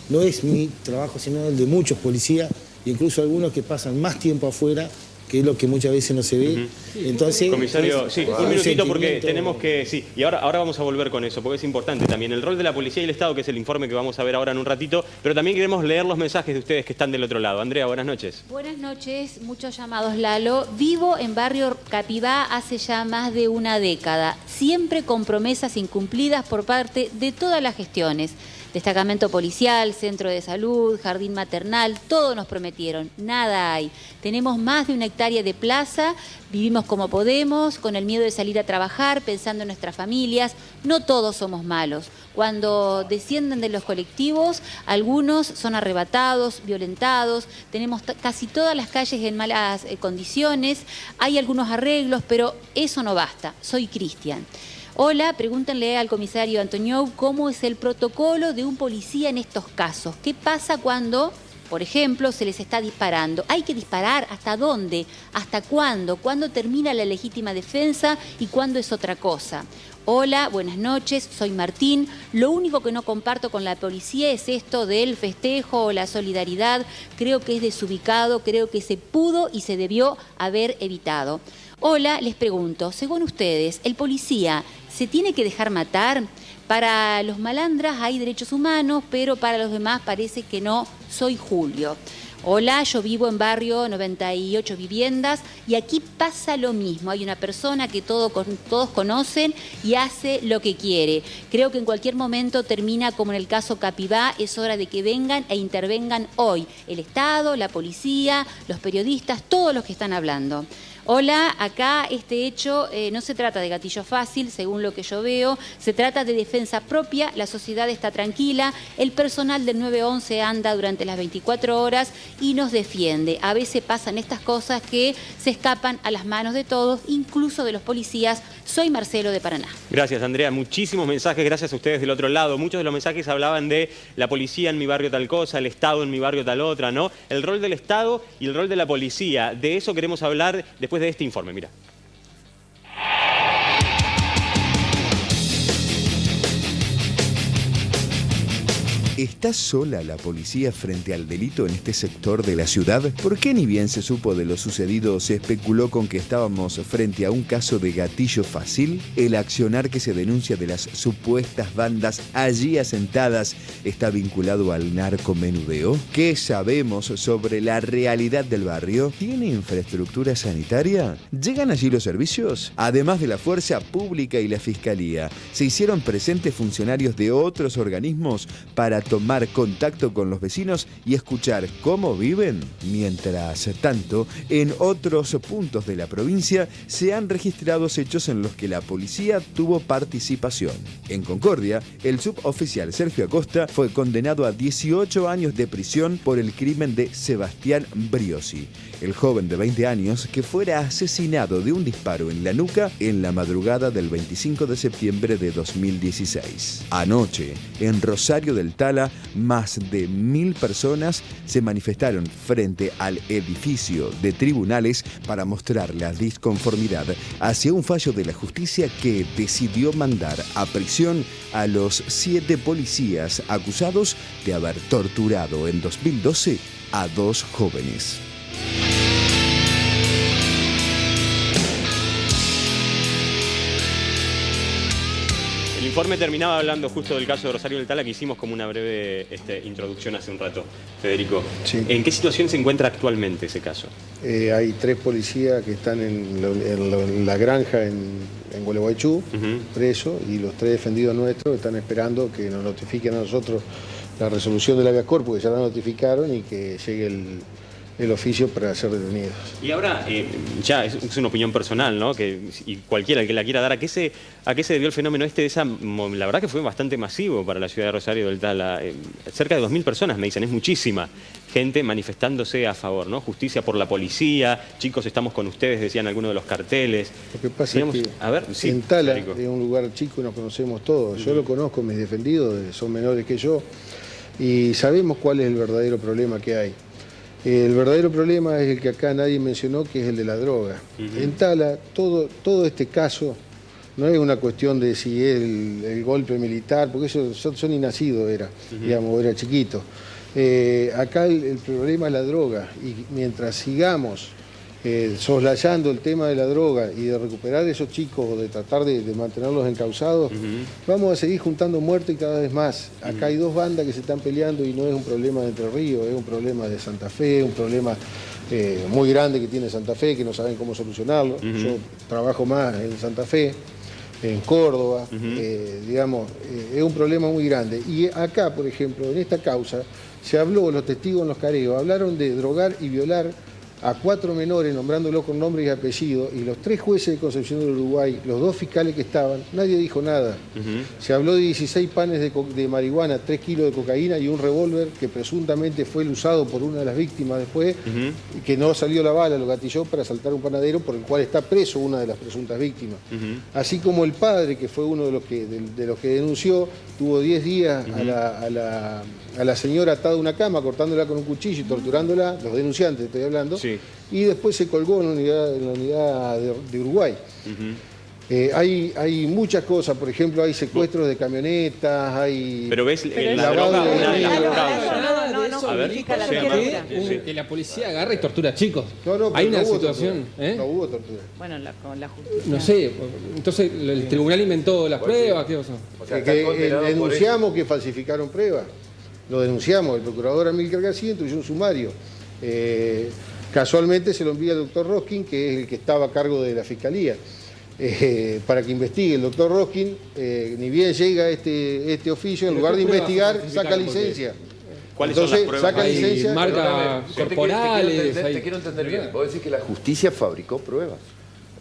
No es mi trabajo, sino el de muchos policías, incluso algunos que pasan más tiempo afuera, que es lo que muchas veces no se ve. Entonces, comisario, sí, un minutito porque tenemos que... Sí, y ahora vamos a volver con eso, porque es importante también el rol de la policía y el Estado, que es el informe que vamos a ver ahora en un ratito, pero también queremos leer los mensajes de ustedes que están del otro lado. Andrea, buenas noches. Buenas noches, muchos llamados, Lalo. Vivo en barrio Capibá hace ya más de una década, siempre con promesas incumplidas por parte de todas las gestiones. Destacamento policial, centro de salud, jardín maternal, todo nos prometieron, nada hay. Tenemos más de 1 hectárea de plaza, vivimos como podemos, con el miedo de salir a trabajar, pensando en nuestras familias. No todos somos malos. Cuando descienden de los colectivos, algunos son arrebatados, violentados, tenemos casi todas las calles en malas condiciones, hay algunos arreglos, pero eso no basta. Soy Cristian. Hola, pregúntenle al comisario Antoñou cómo es el protocolo de un policía en estos casos. ¿Qué pasa cuando, por ejemplo, se les está disparando? ¿Hay que disparar? ¿Hasta dónde? ¿Hasta cuándo? ¿Cuándo termina la legítima defensa y cuándo es otra cosa? Hola, buenas noches, soy Martín. Lo único que no comparto con la policía es esto del festejo o la solidaridad. Creo que es desubicado, creo que se pudo y se debió haber evitado. Hola, les pregunto, según ustedes, ¿el policía se tiene que dejar matar? Para los malandras hay derechos humanos, pero para los demás parece que no. Soy Julio. Hola, yo vivo en barrio 98 viviendas y aquí pasa lo mismo. Hay una persona que todos conocen y hace lo que quiere. Creo que en cualquier momento termina como en el caso Capibá. Es hora de que vengan e intervengan hoy. El Estado, la policía, los periodistas, todos los que están hablando. Hola, acá este hecho no se trata de gatillo fácil, según lo que yo veo, se trata de defensa propia, la sociedad está tranquila, el personal del 911 anda durante las 24 horas y nos defiende. A veces pasan estas cosas que se escapan a las manos de todos, incluso de los policías. Soy Marcelo de Paraná. Gracias, Andrea. Muchísimos mensajes, gracias a ustedes del otro lado. Muchos de los mensajes hablaban de la policía en mi barrio tal cosa, el Estado en mi barrio tal otra, ¿no? El rol del Estado y el rol de la policía. De eso queremos hablar después de este informe, mira. ¿Está sola la policía frente al delito en este sector de la ciudad? ¿Por qué ni bien se supo de lo sucedido se especuló con que estábamos frente a un caso de gatillo fácil? ¿El accionar que se denuncia de las supuestas bandas allí asentadas está vinculado al narcomenudeo? ¿Qué sabemos sobre la realidad del barrio? ¿Tiene infraestructura sanitaria? ¿Llegan allí los servicios? Además de la fuerza pública y la fiscalía, ¿se hicieron presentes funcionarios de otros organismos para tomar contacto con los vecinos y escuchar cómo viven? Mientras tanto, en otros puntos de la provincia se han registrado hechos en los que la policía tuvo participación. En Concordia, el suboficial Sergio Acosta fue condenado a 18 años de prisión por el crimen de Sebastián Briosi, el joven de 20 años que fuera asesinado de un disparo en la nuca en la madrugada del 25 de septiembre de 2016. Anoche, en Rosario del Tala, más de 1000 personas se manifestaron frente al edificio de tribunales para mostrar la disconformidad hacia un fallo de la justicia que decidió mandar a prisión a los 7 policías acusados de haber torturado en 2012 a 2 jóvenes. El informe terminaba hablando justo del caso de Rosario del Tala, que hicimos como una breve introducción hace un rato. Federico, sí. ¿En qué situación se encuentra actualmente ese caso? Hay 3 policías que están en la granja en Gualeguaychú, presos, y los 3 defendidos nuestros están esperando que nos notifiquen a nosotros la resolución del habeas corpus, que ya la notificaron, y que llegue el oficio para ser detenidos. Y ahora, ya es una opinión personal, ¿no? Y cualquiera que la quiera dar, ¿a qué se debió el fenómeno la verdad que fue bastante masivo para la ciudad de Rosario del Tala? Cerca de 2000 personas, me dicen, es muchísima gente manifestándose a favor, ¿no? Justicia por la policía, chicos, estamos con ustedes, decían algunos de los carteles. Lo que pasa es que en Tala es un lugar chico y nos conocemos todos. Yo lo conozco, mis defendidos son menores que yo, y sabemos cuál es el verdadero problema que hay. El verdadero problema es el que acá nadie mencionó, que es el de la droga. En Tala, todo este caso no es una cuestión de si es el golpe militar, porque eso son ni nacido digamos, era chiquito. Acá el problema es la droga, y mientras sigamos soslayando el tema de la droga y de recuperar esos chicos o de tratar de mantenerlos encausados, vamos a seguir juntando muertes cada vez más. Acá hay dos bandas que se están peleando y no es un problema de Entre Ríos, es un problema de Santa Fe, un problema muy grande que tiene Santa Fe, que no saben cómo solucionarlo. Yo trabajo más en Santa Fe, en Córdoba, digamos, es un problema muy grande. Y acá, por ejemplo, en esta causa, se habló, los testigos en los careos, hablaron de drogar y violar a 4 menores, nombrándolos con nombres y apellidos, y los 3 jueces de Concepción del Uruguay, los 2 fiscales que estaban, nadie dijo nada. Se habló de 16 panes de marihuana, 3 kilos de cocaína y un revólver que presuntamente fue el usado por una de las víctimas después, y que no salió la bala, lo gatilló para asaltar un panadero por el cual está preso una de las presuntas víctimas. Así como el padre, que fue uno de los que denunció, tuvo 10 días a la señora atada a una cama, cortándola con un cuchillo y torturándola, los denunciantes estoy hablando, y después se colgó en la unidad de Uruguay. Hay muchas cosas, por ejemplo, hay secuestros de camionetas, hay... Pero ves la droga una de las causas. A ver, que la policía agarra y tortura a chicos. Hay una situación... No hubo tortura. Bueno, con la justicia. No sé, entonces el tribunal inventó las pruebas, ¿qué pasó? O sea, denunciamos que falsificaron pruebas. Lo denunciamos, el procurador Amílcar García instruyó un sumario. Casualmente se lo envía el doctor Roskin, que es el que estaba a cargo de la fiscalía, para que investigue. El doctor Roskin, ni bien llega este oficio, en lugar de investigar, saca licencia. ¿Cuáles son las pruebas? Saca licencia. Marcas corporales. Te quiero entender bien. Vos decís que la justicia fabricó pruebas.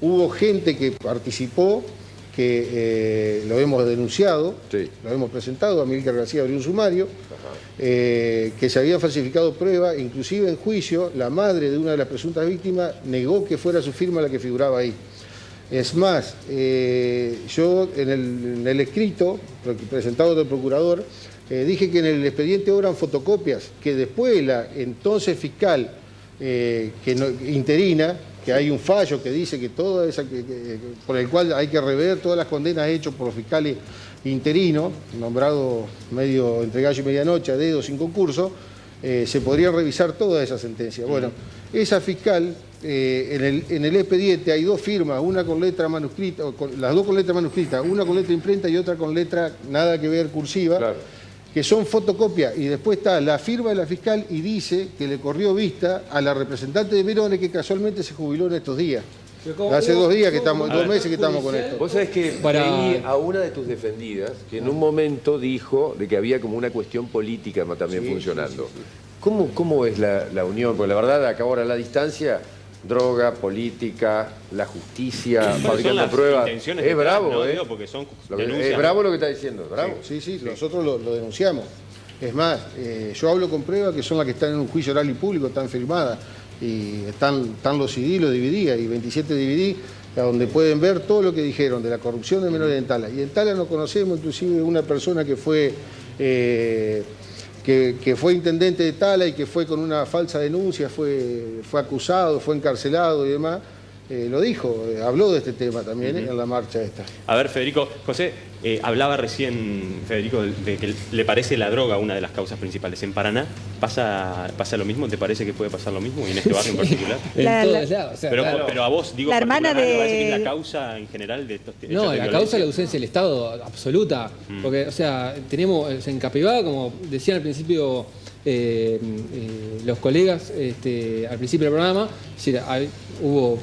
Hubo gente que participó, que lo hemos denunciado, lo hemos presentado, Amílcar García abrió un sumario, que se habían falsificado pruebas, inclusive en juicio la madre de una de las presuntas víctimas negó que fuera su firma la que figuraba ahí. Es más, yo en el escrito presentado del procurador dije que en el expediente obran fotocopias, que después la entonces fiscal interina, que hay un fallo que dice que toda esa por el cual hay que rever todas las condenas hechas por los fiscales interinos, nombrados medio entre gallo y medianoche, a dedo, sin concurso, se podrían revisar todas esas sentencias. Bueno, esa fiscal, en el expediente hay 2 firmas, una con letra manuscrita, las 2 con letra manuscrita, una con letra imprenta y otra con letra nada que ver cursiva, que son fotocopias, y después está la firma de la fiscal y dice que le corrió vista a la representante de Merones, que casualmente se jubiló en estos días. Hace 2 días que estamos, 2 meses que estamos con esto. Vos sabés que leí a una de tus defendidas que en un momento dijo de que había como una cuestión política también funcionando. ¿Cómo es la unión? Porque la verdad, acá ahora a la distancia, droga, política, la justicia, fabricando pruebas. Es bravo, no, porque son es bravo lo que está diciendo, bravo. Sí, nosotros lo denunciamos. Es más, yo hablo con pruebas que son las que están en un juicio oral y público, están firmadas, y están los CD, los DVD, y 27 DVD, donde pueden ver todo lo que dijeron de la corrupción de menores en Tala. Y en Tala nos conocemos, inclusive una persona que fue intendente de Tala y que fue con una falsa denuncia, fue acusado, fue encarcelado y demás, lo dijo, habló de este tema también en la marcha esta. A ver, Federico, José, hablaba recién, Federico, de que le parece la droga una de las causas principales. ¿En Paraná pasa lo mismo? ¿Te parece que puede pasar lo mismo? ¿Y en este barrio en particular? En todos lados. O sea, pero a vos, digo, la hermana ¿te parece que es la causa en general de estos hechos de violencia? La causa es la ausencia del Estado absoluta. Porque, o sea, tenemos en Capibá, como decían al principio los colegas al principio del programa, es decir, hubo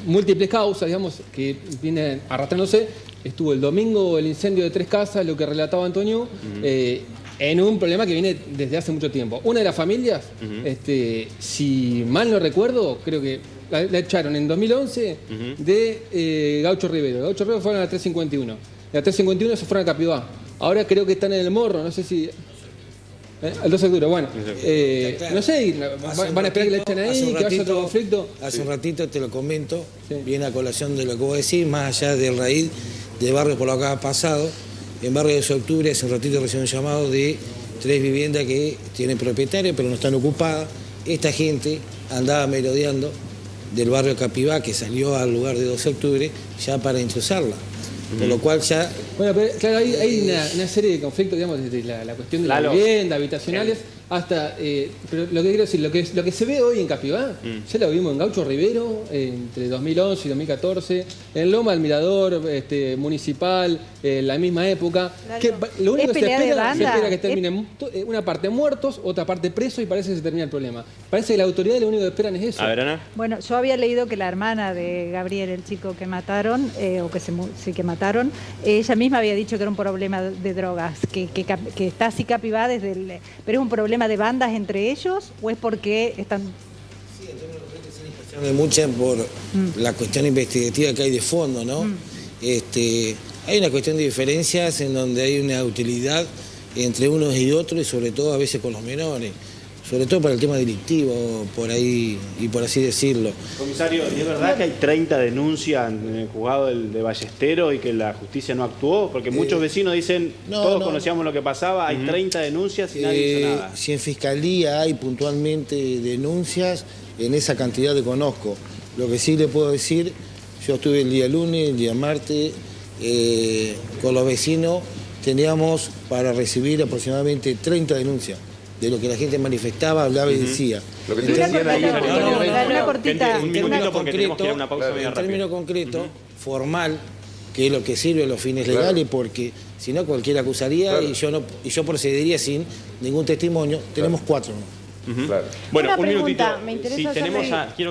múltiples causas, digamos, que vienen arrastrándose. Estuvo el domingo el incendio de 3 casas, lo que relataba Antonio, en un problema que viene desde hace mucho tiempo. Una de las familias, si mal no recuerdo, creo que la echaron en 2011 de Gaucho Rivero. Gaucho Rivero fueron a la 351. De la 351 se fueron a Capibá. Ahora creo que están en el Morro, no sé si... El 12 de octubre, bueno. No sé, ¿van a esperar que le echen ahí, que vaya otro conflicto? Hace un ratito te lo comento, viene a colación de lo que vos decís, más allá del raíz de barrio por lo que ha pasado. En barrio de 12 de octubre hace un ratito recién un llamado de 3 viviendas que tienen propietarios pero no están ocupadas. Esta gente andaba merodeando del barrio Capibá, que salió al lugar de 12 de octubre, ya para enchuzarla. Por lo cual ya... Bueno, pero claro, hay una serie de conflictos, digamos, desde la cuestión de la vivienda, habitacionales, hasta... pero lo que quiero decir, lo que se ve hoy en Capibá, ya lo vimos en Gaucho Rivero, entre 2011 y 2014, en Loma del Mirador, municipal, la misma época. Lo único que se espera que terminen una parte muertos, otra parte presos, y parece que se termina el problema. Parece que la autoridad lo único que esperan es eso. A ver, Ana. Bueno, yo había leído que la hermana de Gabriel, el chico que mataron, que mataron, ella misma había dicho que era un problema de drogas, que está así Capibá desde pero es un problema de bandas entre ellos, o es porque están... Sí, en términos de muchas por la cuestión investigativa que hay de fondo, ¿no? Hay una cuestión de diferencias en donde hay una utilidad entre unos y otros, y sobre todo a veces con los menores, sobre todo para el tema delictivo, por ahí, y por así decirlo. Comisario, ¿es verdad que hay 30 denuncias en el juzgado de Ballesteros y que la justicia no actuó? Porque muchos vecinos dicen, todos conocíamos lo que pasaba, hay 30 denuncias y nadie hizo nada. Si en Fiscalía hay puntualmente denuncias, en esa cantidad desconozco. Lo que sí le puedo decir, yo estuve el día lunes, el día martes, con los vecinos teníamos para recibir aproximadamente 30 denuncias. De lo que la gente manifestaba, hablaba y decía. Lo que te decían ahí una cortita. Un minutito porque tenemos que ir a una pausa bien rápida. En término concreto, formal, que es lo que sirve a los fines legales, porque si no cualquiera acusaría y yo procedería sin ningún testimonio. Tenemos 4. Claro. Bueno, una un pregunta, minutito. me interesa tenemos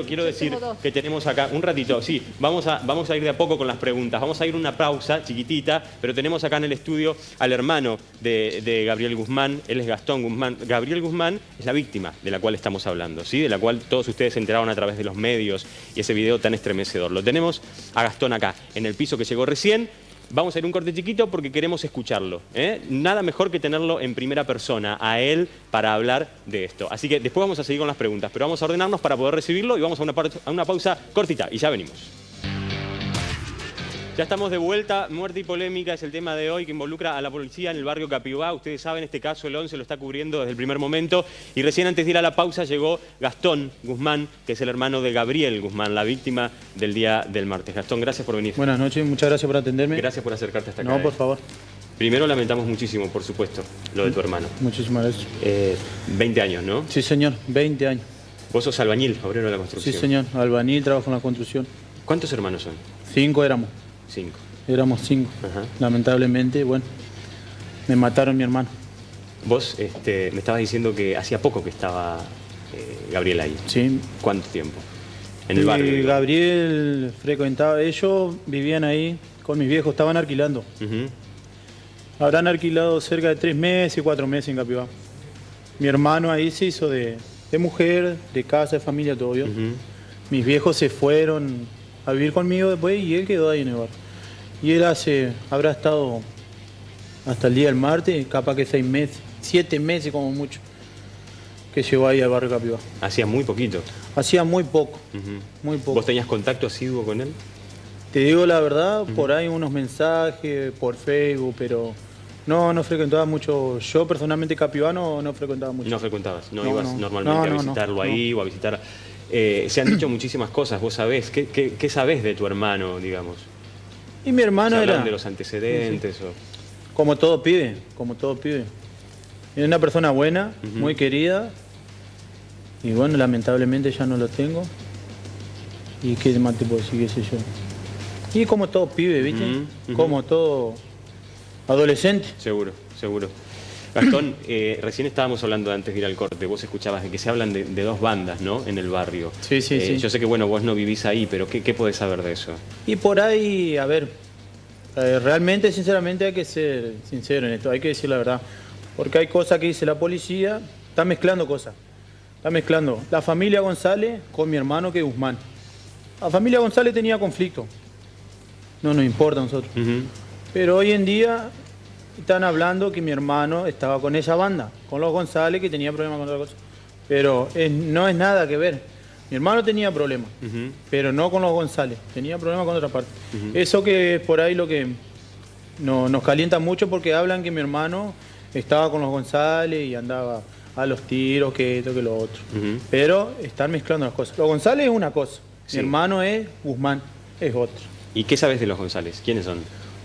quiero decir que tenemos acá un ratito. Sí, vamos a ir de a poco con las preguntas. Vamos a ir una pausa chiquitita, pero tenemos acá en el estudio al hermano de Gabriel Guzmán. Él es Gastón Guzmán. Gabriel Guzmán es la víctima de la cual estamos hablando, ¿sí? De la cual todos ustedes se enteraron a través de los medios y ese video tan estremecedor. Lo tenemos a Gastón acá, en el piso que llegó recién. Vamos a ir un corte chiquito porque queremos escucharlo. Nada mejor que tenerlo en primera persona, a él, para hablar de esto. Así que después vamos a seguir con las preguntas, pero vamos a ordenarnos para poder recibirlo y vamos a una pausa cortita y ya venimos. Ya estamos de vuelta. Muerte y polémica es el tema de hoy que involucra a la policía en el barrio Capibá. Ustedes saben, este caso el 11 lo está cubriendo desde el primer momento. Y recién antes de ir a la pausa llegó Gastón Guzmán, que es el hermano de Gabriel Guzmán, la víctima del día del martes. Gastón, gracias por venir. Buenas noches, muchas gracias por atenderme. Gracias por acercarte hasta acá. No, por favor. Primero lamentamos muchísimo, por supuesto, lo de tu hermano. Muchísimas gracias. 20 años, ¿no? Sí, señor, 20 años. Vos sos albañil, obrero de la construcción. Sí, señor, albañil, trabajo en la construcción. ¿Cuántos hermanos son? 5 éramos. 5. Éramos 5. Lamentablemente, bueno, me mataron mi hermano. Vos me estabas diciendo que hacía poco que estaba Gabriel ahí. Sí. ¿Cuánto tiempo? En el barrio. Gabriel frecuentaba, ellos vivían ahí con mis viejos, estaban alquilando. Habrán alquilado cerca de 3 meses, 4 meses en Capibá. Mi hermano ahí se hizo de mujer, de casa, de familia, todo yo. Mis viejos se fueron a vivir conmigo después y él quedó ahí en el barrio. Y él habrá estado hasta el día del martes, capaz que 6 meses, 7 meses como mucho, que llegó ahí al barrio Capibá. Hacía muy poquito. Hacía muy poco, muy poco. ¿Vos tenías contacto asiduo con él? Te digo la verdad, por ahí unos mensajes, por Facebook, pero no frecuentaba mucho. Yo personalmente Capibá no frecuentaba mucho. No frecuentabas, no ibas normalmente a visitarlo ahí o a visitar... se han dicho muchísimas cosas, vos sabés. ¿Qué sabés de tu hermano, digamos? Y mi hermano ¿Se era... hablan de los antecedentes? Sí. Como todo pibe, como todo pibe. Era una persona buena, muy querida. Y bueno, lamentablemente ya no lo tengo. ¿Y qué más te puedo decir, qué sé yo? Y como todo pibe, ¿viste? Como todo adolescente. Seguro, seguro. Gastón, recién estábamos hablando antes de ir al corte, vos escuchabas de que se hablan de 2 bandas, ¿no? En el barrio. Sí, sí. Yo sé que, bueno, vos no vivís ahí, pero ¿qué podés saber de eso? Y por ahí, a ver, realmente, sinceramente, hay que ser sincero en esto, hay que decir la verdad. Porque hay cosas que dice la policía, está mezclando cosas. Está mezclando la familia González con mi hermano que es Guzmán. La familia González tenía conflicto. No nos importa a nosotros. Pero hoy en día... están hablando que mi hermano estaba con esa banda, con los González, que tenía problemas con otra cosa. Pero no es nada que ver. Mi hermano tenía problemas, pero no con los González, tenía problemas con otra parte. Eso que es por ahí lo que nos calienta mucho, porque hablan que mi hermano estaba con los González y andaba a los tiros, que esto, que lo otro. Pero están mezclando las cosas. Los González es una cosa, mi hermano es Guzmán, es otra. ¿Y qué sabes de los González? ¿Quiénes son?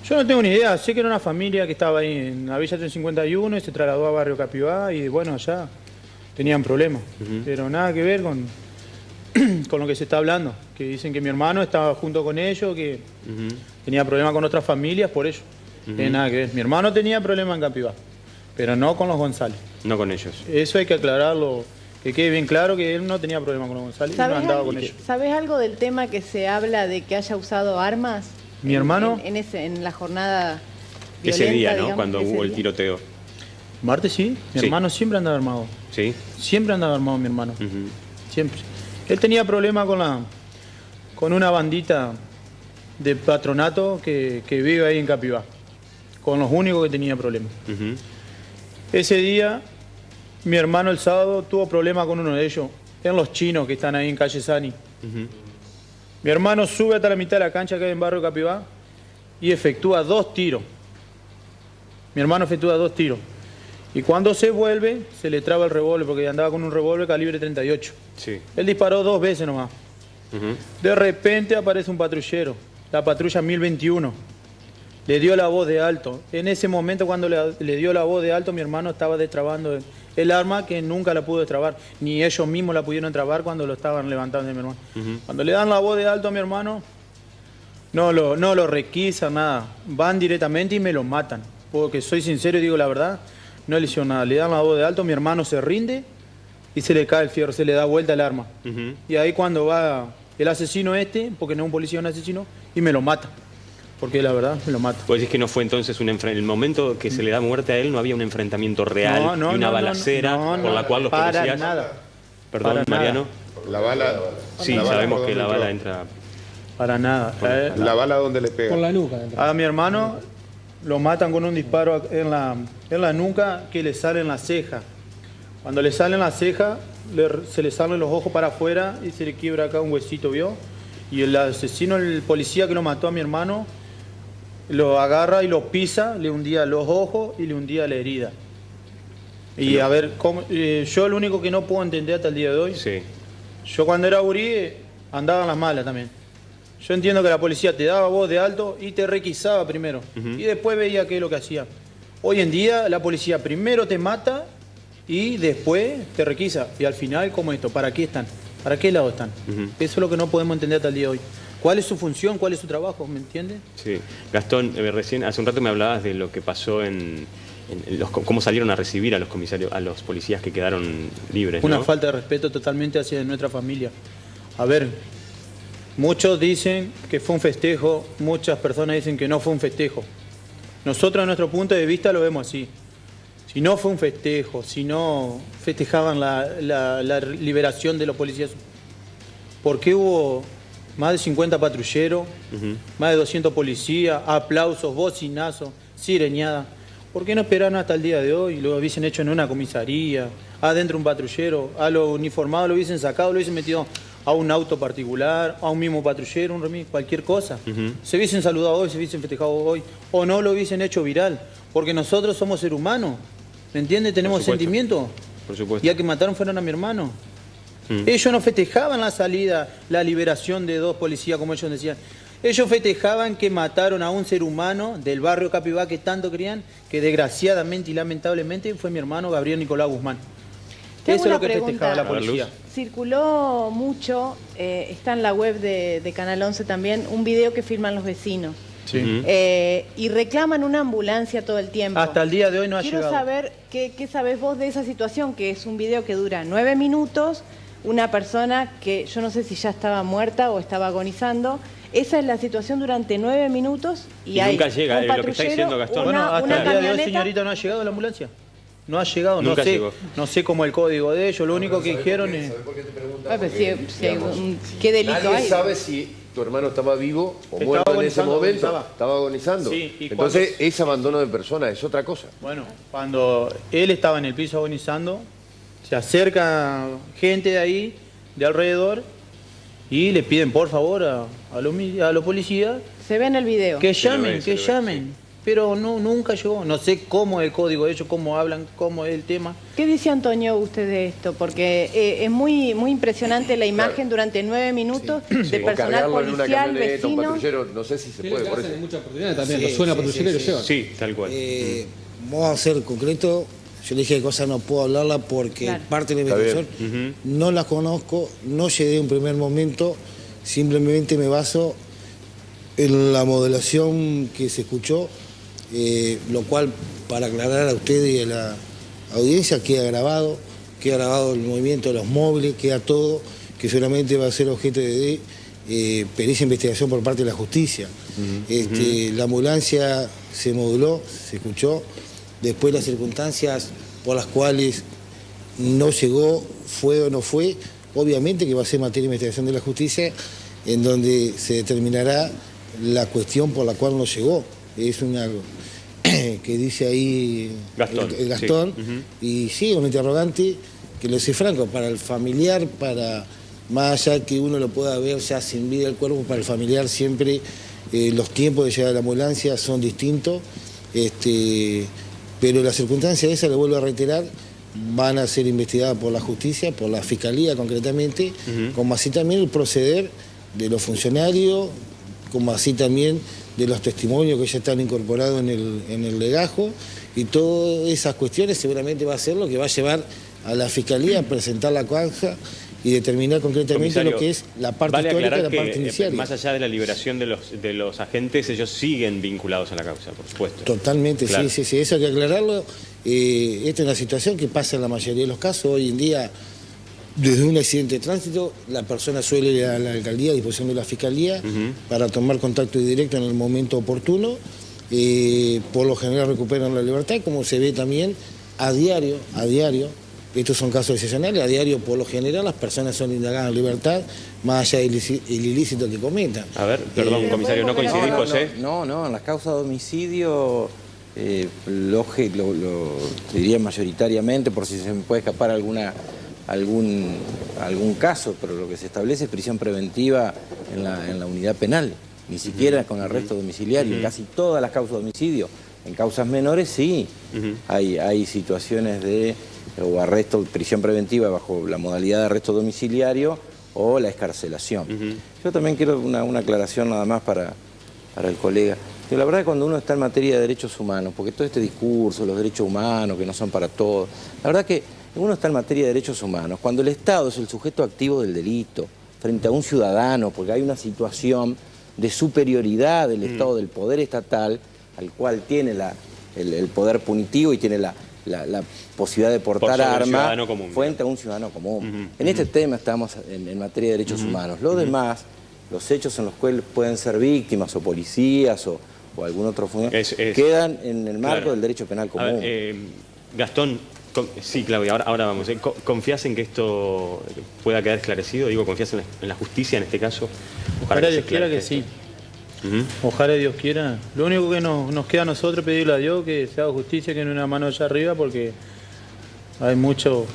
Yo no tengo ni idea, sé que era una familia que estaba ahí en la Villa 351 y se trasladó a Barrio Capibá y bueno, allá tenían problemas. Pero nada que ver con lo que se está hablando, que dicen que mi hermano estaba junto con ellos, que tenía problemas con otras familias por ello. Nada que ver. Mi hermano tenía problemas en Capibá, pero no con los González. No con ellos. Eso hay que aclararlo, que quede bien claro que él no tenía problemas con los González y no andaba con ellos. ¿Sabés algo del tema que se habla de que haya usado armas? Mi hermano. En la jornada violenta, ese día, ¿no? Digamos, cuando hubo el tiroteo. Martes sí, mi hermano siempre andaba armado. ¿Sí? Siempre andaba armado mi hermano. Siempre. Él tenía problemas con una bandita de patronato que vive ahí en Capibá. Con los únicos que tenía problemas. Ese día, mi hermano el sábado tuvo problemas con uno de ellos. Eran los chinos que están ahí en calle Sani. Mi hermano sube hasta la mitad de la cancha que hay en Barrio Capibá y efectúa 2 tiros. Mi hermano efectúa 2 tiros. Y cuando se vuelve, se le traba el revólver, porque andaba con un revólver calibre 38. Sí. Él disparó 2 veces nomás. De repente aparece un patrullero, la patrulla 1021. Le dio la voz de alto. En ese momento, cuando le dio la voz de alto, mi hermano estaba destrabando el arma, que nunca la pudo destrabar. Ni ellos mismos la pudieron trabar cuando lo estaban levantando de mi hermano. Cuando le dan la voz de alto a mi hermano, no lo requisan, nada. Van directamente y me lo matan. Porque soy sincero y digo la verdad, no le hicieron nada. Le dan la voz de alto, mi hermano se rinde y se le cae el fierro, se le da vuelta el arma. Y ahí cuando va el asesino porque no es un policía, es un asesino, y me lo mata. Porque la verdad me lo mata. Pues es que no fue entonces en el momento que se le da muerte a él no había un enfrentamiento real, y una balacera por la cual los policías... Nada. Perdón, Para Mariano. La bala... Sí, sabemos que la bala entra... Para nada. ¿La bala dónde le pega? Por la nuca. A mi hermano lo matan con un disparo en la nuca que le sale en la ceja. Cuando le sale en la ceja, se le salen los ojos para afuera y se le quiebra acá un huesito, ¿vio? Y el asesino, el policía que lo mató a mi hermano, lo agarra y lo pisa, le hundía los ojos y le hundía la herida. Y a ver, yo lo único que no puedo entender hasta el día de hoy, yo cuando era gurí andaba en las malas también. Yo entiendo que la policía te daba voz de alto y te requisaba primero. Y después veía qué es lo que hacía. Hoy en día la policía primero te mata y después te requisa. Y al final, ¿cómo esto? ¿Para qué están? ¿Para qué lado están? Eso es lo que no podemos entender hasta el día de hoy. ¿Cuál es su función? ¿Cuál es su trabajo? ¿Me entiendes? Sí. Gastón, recién, hace un rato me hablabas de lo que pasó cómo salieron a recibir a los comisarios, a los policías que quedaron libres, ¿no? Una falta de respeto totalmente hacia nuestra familia. A ver, muchos dicen que fue un festejo, muchas personas dicen que no fue un festejo. Nosotros, a nuestro punto de vista, lo vemos así. Si no fue un festejo, si no festejaban la liberación de los policías, ¿por qué hubo más de 50 patrulleros, más de 200 policías, aplausos, bocinazos, sireñadas? ¿Por qué no esperaron hasta el día de hoy? Lo hubiesen hecho en una comisaría, adentro un patrullero, a los uniformados lo hubiesen sacado, lo hubiesen metido a un auto particular, a un mismo patrullero, un remis, cualquier cosa. Se hubiesen saludado hoy, se hubiesen festejado hoy, o no lo hubiesen hecho viral, porque nosotros somos seres humanos, ¿me entiendes? Tenemos sentimientos. Por supuesto. Y a que mataron fueron a mi hermano. Ellos no festejaban la salida, la liberación de 2 policías, como ellos decían. Ellos festejaban que mataron a un ser humano del barrio Capibá que tanto querían, que desgraciadamente y lamentablemente fue mi hermano Gabriel Nicolás Guzmán. Eso es lo que festejaba la policía. Circuló mucho, está en la web de Canal 11 también, un video que filman los vecinos. Sí. Y reclaman una ambulancia todo el tiempo. Hasta el día de hoy no ha llegado. Quiero saber qué sabés vos de esa situación, que es un video que dura 9 minutos, una persona que yo no sé si ya estaba muerta o estaba agonizando. Esa es la situación durante 9 minutos y hay nunca llega, un lo que está diciendo Gastón. Bueno, hasta el día de hoy, señorita, no ha llegado la ambulancia. No ha llegado, Nunca llegó. No sé cómo el código de ellos, lo único que dijeron es... ¿Qué delito hay? Nadie sabe si tu hermano estaba vivo o muerto en ese momento. Estaba agonizando. Sí, entonces, ese abandono de persona es otra cosa. Bueno, cuando él estaba en el piso agonizando, se acerca gente de ahí, de alrededor, y le piden por favor a los policías... Se ve en el video. Que llamen. Pero no, nunca llegó. No sé cómo es el código de ellos, cómo hablan, cómo es el tema. ¿Qué dice Antonio usted de esto? Porque es muy impresionante la imagen durante 9 minutos de personal policial, vecino. Patrullero, no sé si se puede. Por eso. Muchas oportunidades también, lo suena patrullero y lo llevan. Sí, tal cual. Vamos a ser concretos. Yo le dije que cosas no puedo hablarla porque parte de la investigación no la conozco, no llegué en un primer momento, simplemente me baso en la modelación que se escuchó, lo cual, para aclarar a ustedes y a la audiencia, queda grabado el movimiento de los móviles, queda todo, que seguramente va a ser objeto de pericia e investigación por parte de la justicia. La ambulancia se moduló, se escuchó, después las circunstancias por las cuales no llegó, fue o no fue, obviamente que va a ser materia de investigación de la justicia, en donde se determinará la cuestión por la cual no llegó. Es una que dice ahí Gastón, y sí, un interrogante que lo sé franco, para el familiar, para más allá que uno lo pueda ver ya sin vida el cuerpo, para el familiar siempre los tiempos de llegar a la ambulancia son distintos, pero las circunstancias esas, le vuelvo a reiterar, van a ser investigadas por la justicia, por la fiscalía concretamente, como así también el proceder de los funcionarios, como así también de los testimonios que ya están incorporados en el legajo, y todas esas cuestiones seguramente va a ser lo que va a llevar a la fiscalía a presentar la causa y determinar concretamente lo que es la parte histórica y la parte inicial. Más allá de la liberación de los agentes, ellos siguen vinculados a la causa, por supuesto. Totalmente, claro. Sí, eso hay que aclararlo. Esta es una situación que pasa en la mayoría de los casos. Hoy en día, desde un accidente de tránsito, la persona suele ir a la alcaldía a disposición de la fiscalía para tomar contacto directo en el momento oportuno. Por lo general recuperan la libertad, como se ve también a diario. Estos son casos excepcionales, a diario por lo general las personas son indagadas en libertad, más allá del ilícito que cometan. A ver, perdón, comisario, ¿no coincidís, José? No, en las causas de homicidio, lo diría mayoritariamente, por si se me puede escapar algún caso, pero lo que se establece es prisión preventiva en la unidad penal, ni siquiera con arresto domiciliario. En casi todas las causas de homicidio, en causas menores sí, hay situaciones de o arresto, prisión preventiva bajo la modalidad de arresto domiciliario o la excarcelación. Yo también quiero una aclaración nada más para el colega. La verdad es que cuando uno está en materia de derechos humanos, porque todo este discurso, los derechos humanos que no son para todos, la verdad que uno está en materia de derechos humanos, cuando el Estado es el sujeto activo del delito, frente a un ciudadano, porque hay una situación de superioridad del Estado, del poder estatal, al cual tiene el poder punitivo y tiene la posibilidad de portar armas frente a un ciudadano común. En este tema estamos en materia de derechos humanos. Lo demás, los hechos en los cuales pueden ser víctimas o policías o algún otro funcionario, quedan en el marco del derecho penal común. Gastón, sí, Claudia, ahora vamos. ¿Confías en que esto pueda quedar esclarecido? Digo, ¿confías en la justicia en este caso? Ojalá Dios quiera que sí. Ojalá Dios quiera. Lo único que nos queda a nosotros es pedirle a Dios que se haga justicia, que no una mano allá arriba, porque hay muchos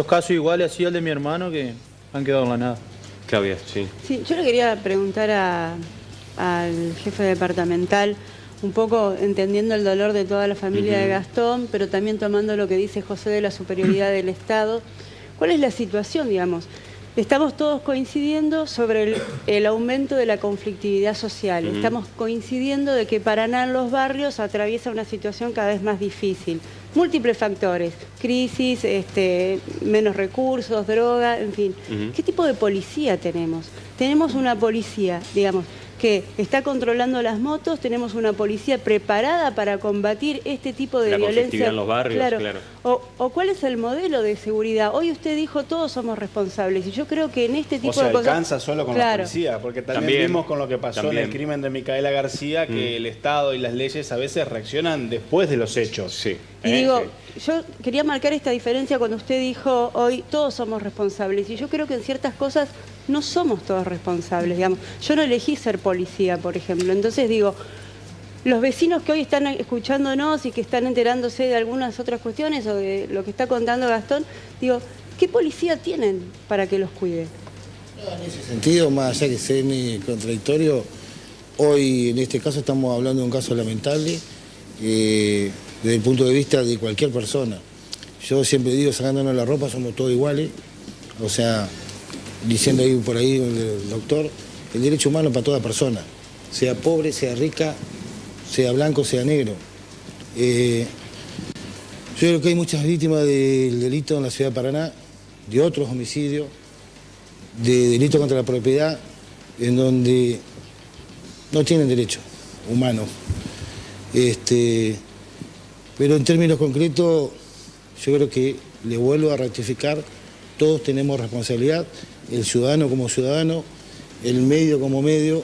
casos iguales así al de mi hermano que han quedado en la nada. Claudia, sí. Sí, yo le quería preguntar al jefe departamental, un poco entendiendo el dolor de toda la familia de Gastón, pero también tomando lo que dice José de la superioridad del Estado. ¿Cuál es la situación, digamos? Estamos todos coincidiendo sobre el aumento de la conflictividad social. Estamos coincidiendo de que Paraná en los barrios atraviesa una situación cada vez más difícil. Múltiples factores, crisis, menos recursos, droga, en fin. ¿Qué tipo de policía tenemos? Tenemos una policía, digamos, que está controlando las motos, tenemos una policía preparada para combatir este tipo de violencia. La conflictividad en los barrios, claro. O cuál es el modelo de seguridad. Hoy usted dijo, todos somos responsables, y yo creo que en este tipo de cosas... alcanza solo con la policía, porque también vimos con lo que pasó en el crimen de Micaela García, que el Estado y las leyes a veces reaccionan después de los hechos. Y digo, yo quería marcar esta diferencia cuando usted dijo hoy, todos somos responsables. Y yo creo que en ciertas cosas no somos todos responsables, digamos. Yo no elegí ser policía, por ejemplo. Entonces digo, los vecinos que hoy están escuchándonos y que están enterándose de algunas otras cuestiones o de lo que está contando Gastón, digo, ¿qué policía tienen para que los cuide? En ese sentido, más allá que sea contradictorio, hoy en este caso estamos hablando de un caso lamentable desde el punto de vista de cualquier persona. Yo siempre digo, sacándonos la ropa, somos todos iguales. O sea, diciendo ahí por ahí el doctor, el derecho humano para toda persona, sea pobre, sea rica, sea blanco, sea negro. Yo creo que hay muchas víctimas del delito en la ciudad de Paraná, de otros homicidios, de delito contra la propiedad, en donde no tienen derecho humano. Pero en términos concretos, yo creo que le vuelvo a ratificar, todos tenemos responsabilidad, el ciudadano como ciudadano, el medio como medio,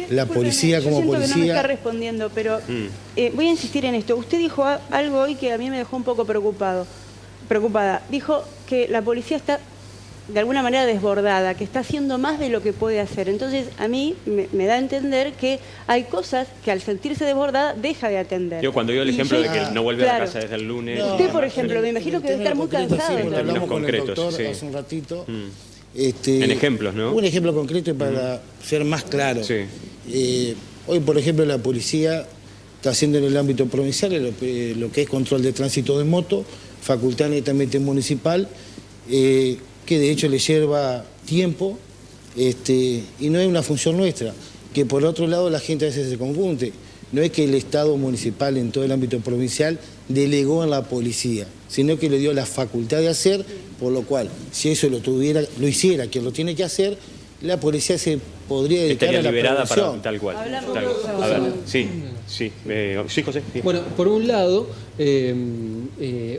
la policía como policía. Que no me está respondiendo, pero voy a insistir en esto. Usted dijo algo hoy que a mí me dejó un poco preocupada. Dijo que la policía está de alguna manera desbordada, que está haciendo más de lo que puede hacer. Entonces, a mí me da a entender que hay cosas que al sentirse desbordada deja de atender. Yo cuando dio el ejemplo de que no vuelve a la casa desde el lunes... Usted, por ejemplo, me imagino que debe estar muy cansado. Sí, hablamos con el doctor hace un ratito. En ejemplos, ¿no? Un ejemplo concreto para ser más claro. Sí. Hoy, por ejemplo, la policía está haciendo en el ámbito provincial lo que es control de tránsito de moto, facultad netamente municipal, que de hecho le lleva tiempo y no es una función nuestra. Que por otro lado la gente a veces se confunde. No es que el Estado municipal en todo el ámbito provincial delegó a la policía, sino que le dio la facultad de hacer, por lo cual, si eso lo hiciera quien lo tiene que hacer, la policía se podría dedicar a la liberada prevención. para tal cual. Hablamos A ver, sí. Sí, José. Sí. Bueno, por un lado,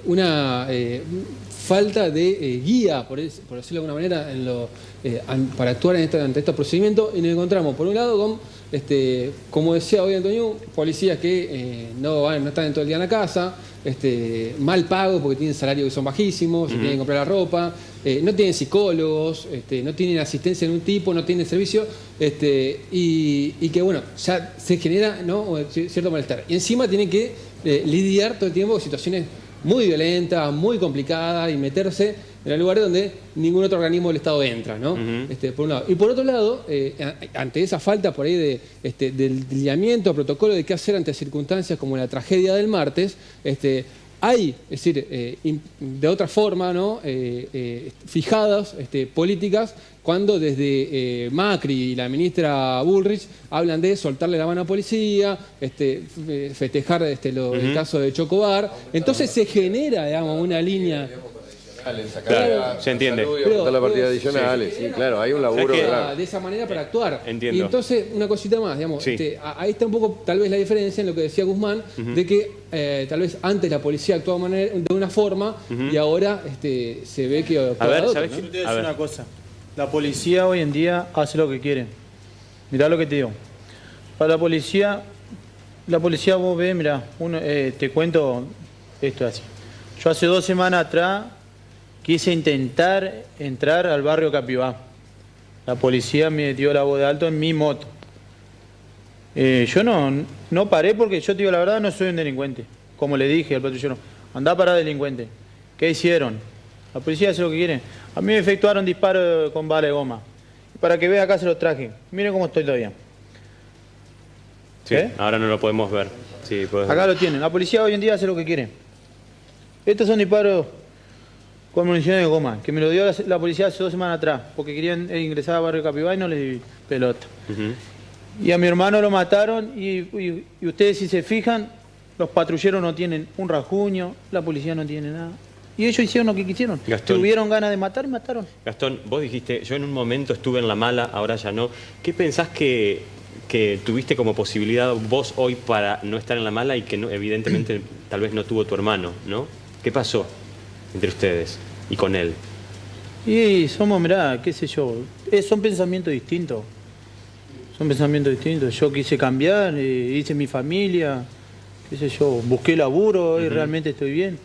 una falta de guía, por decirlo de alguna manera, para actuar ante estos procedimientos, y nos encontramos, por un lado, con, como decía hoy Antonio, policías que no están todo el día en la casa, mal pagos porque tienen salarios que son bajísimos, se tienen que comprar la ropa, no tienen psicólogos, no tienen asistencia de un tipo, no tienen servicio, y que bueno, ya se genera, ¿no?, cierto malestar. Y encima tienen que lidiar todo el tiempo con situaciones muy violentas, muy complicadas, y meterse en lugares donde ningún otro organismo del Estado entra, ¿no? Por un lado. Y por otro lado, ante esa falta por ahí del lineamiento, protocolo de qué hacer ante circunstancias como la tragedia del martes, hay, es decir, de otra forma, ¿no?, fijadas políticas, cuando desde Macri y la ministra Bullrich hablan de soltarle la mano a policía, festejar el caso de Chocobar. Entonces se genera, digamos, una línea... Claro, se entiende. La partida adicionales, sí, claro, hay un laburo. De esa manera para actuar. Entiendo. Y entonces, una cosita más, digamos, ahí está un poco tal vez la diferencia en lo que decía Guzmán, de que tal vez antes la policía actuaba de una forma y ahora se ve que actúa de otra, ¿no? Yo te voy a decir una cosa. La policía hoy en día hace lo que quiere. Mirá lo que te digo. Para la policía vos ves, mirá, te cuento esto así. Yo hace 2 semanas atrás quise intentar entrar al barrio Capibá. La policía me dio la voz de alto en mi moto. Yo no paré porque yo te digo la verdad, no soy un delincuente. Como le dije al patrullero, andá para delincuente. ¿Qué hicieron? La policía hace lo que quiere. A mí me efectuaron disparos con bala de goma. Para que vea, acá se los traje. Miren cómo estoy todavía. Sí, ahora no lo podemos ver. Sí, acá lo tienen. La policía hoy en día hace lo que quiere. Estos son disparos con municiones de goma, que me lo dio la policía hace 2 semanas atrás, porque querían ingresar al barrio Capibá y no les di pelota. Y a mi hermano lo mataron y ustedes, si se fijan, los patrulleros no tienen un rasguño, la policía no tiene nada. Y ellos hicieron lo que quisieron. Gastón, tuvieron ganas de matar y mataron. Gastón, vos dijiste, yo en un momento estuve en la mala, ahora ya no. ¿Qué pensás que tuviste como posibilidad vos hoy para no estar en la mala y que no, evidentemente tal vez no tuvo tu hermano, ¿no? ¿Qué pasó entre ustedes y con él? Y somos, mirá, qué sé yo, son pensamientos distintos. Son pensamientos distintos. Yo quise cambiar, hice mi familia, qué sé yo, busqué laburo y realmente estoy bien.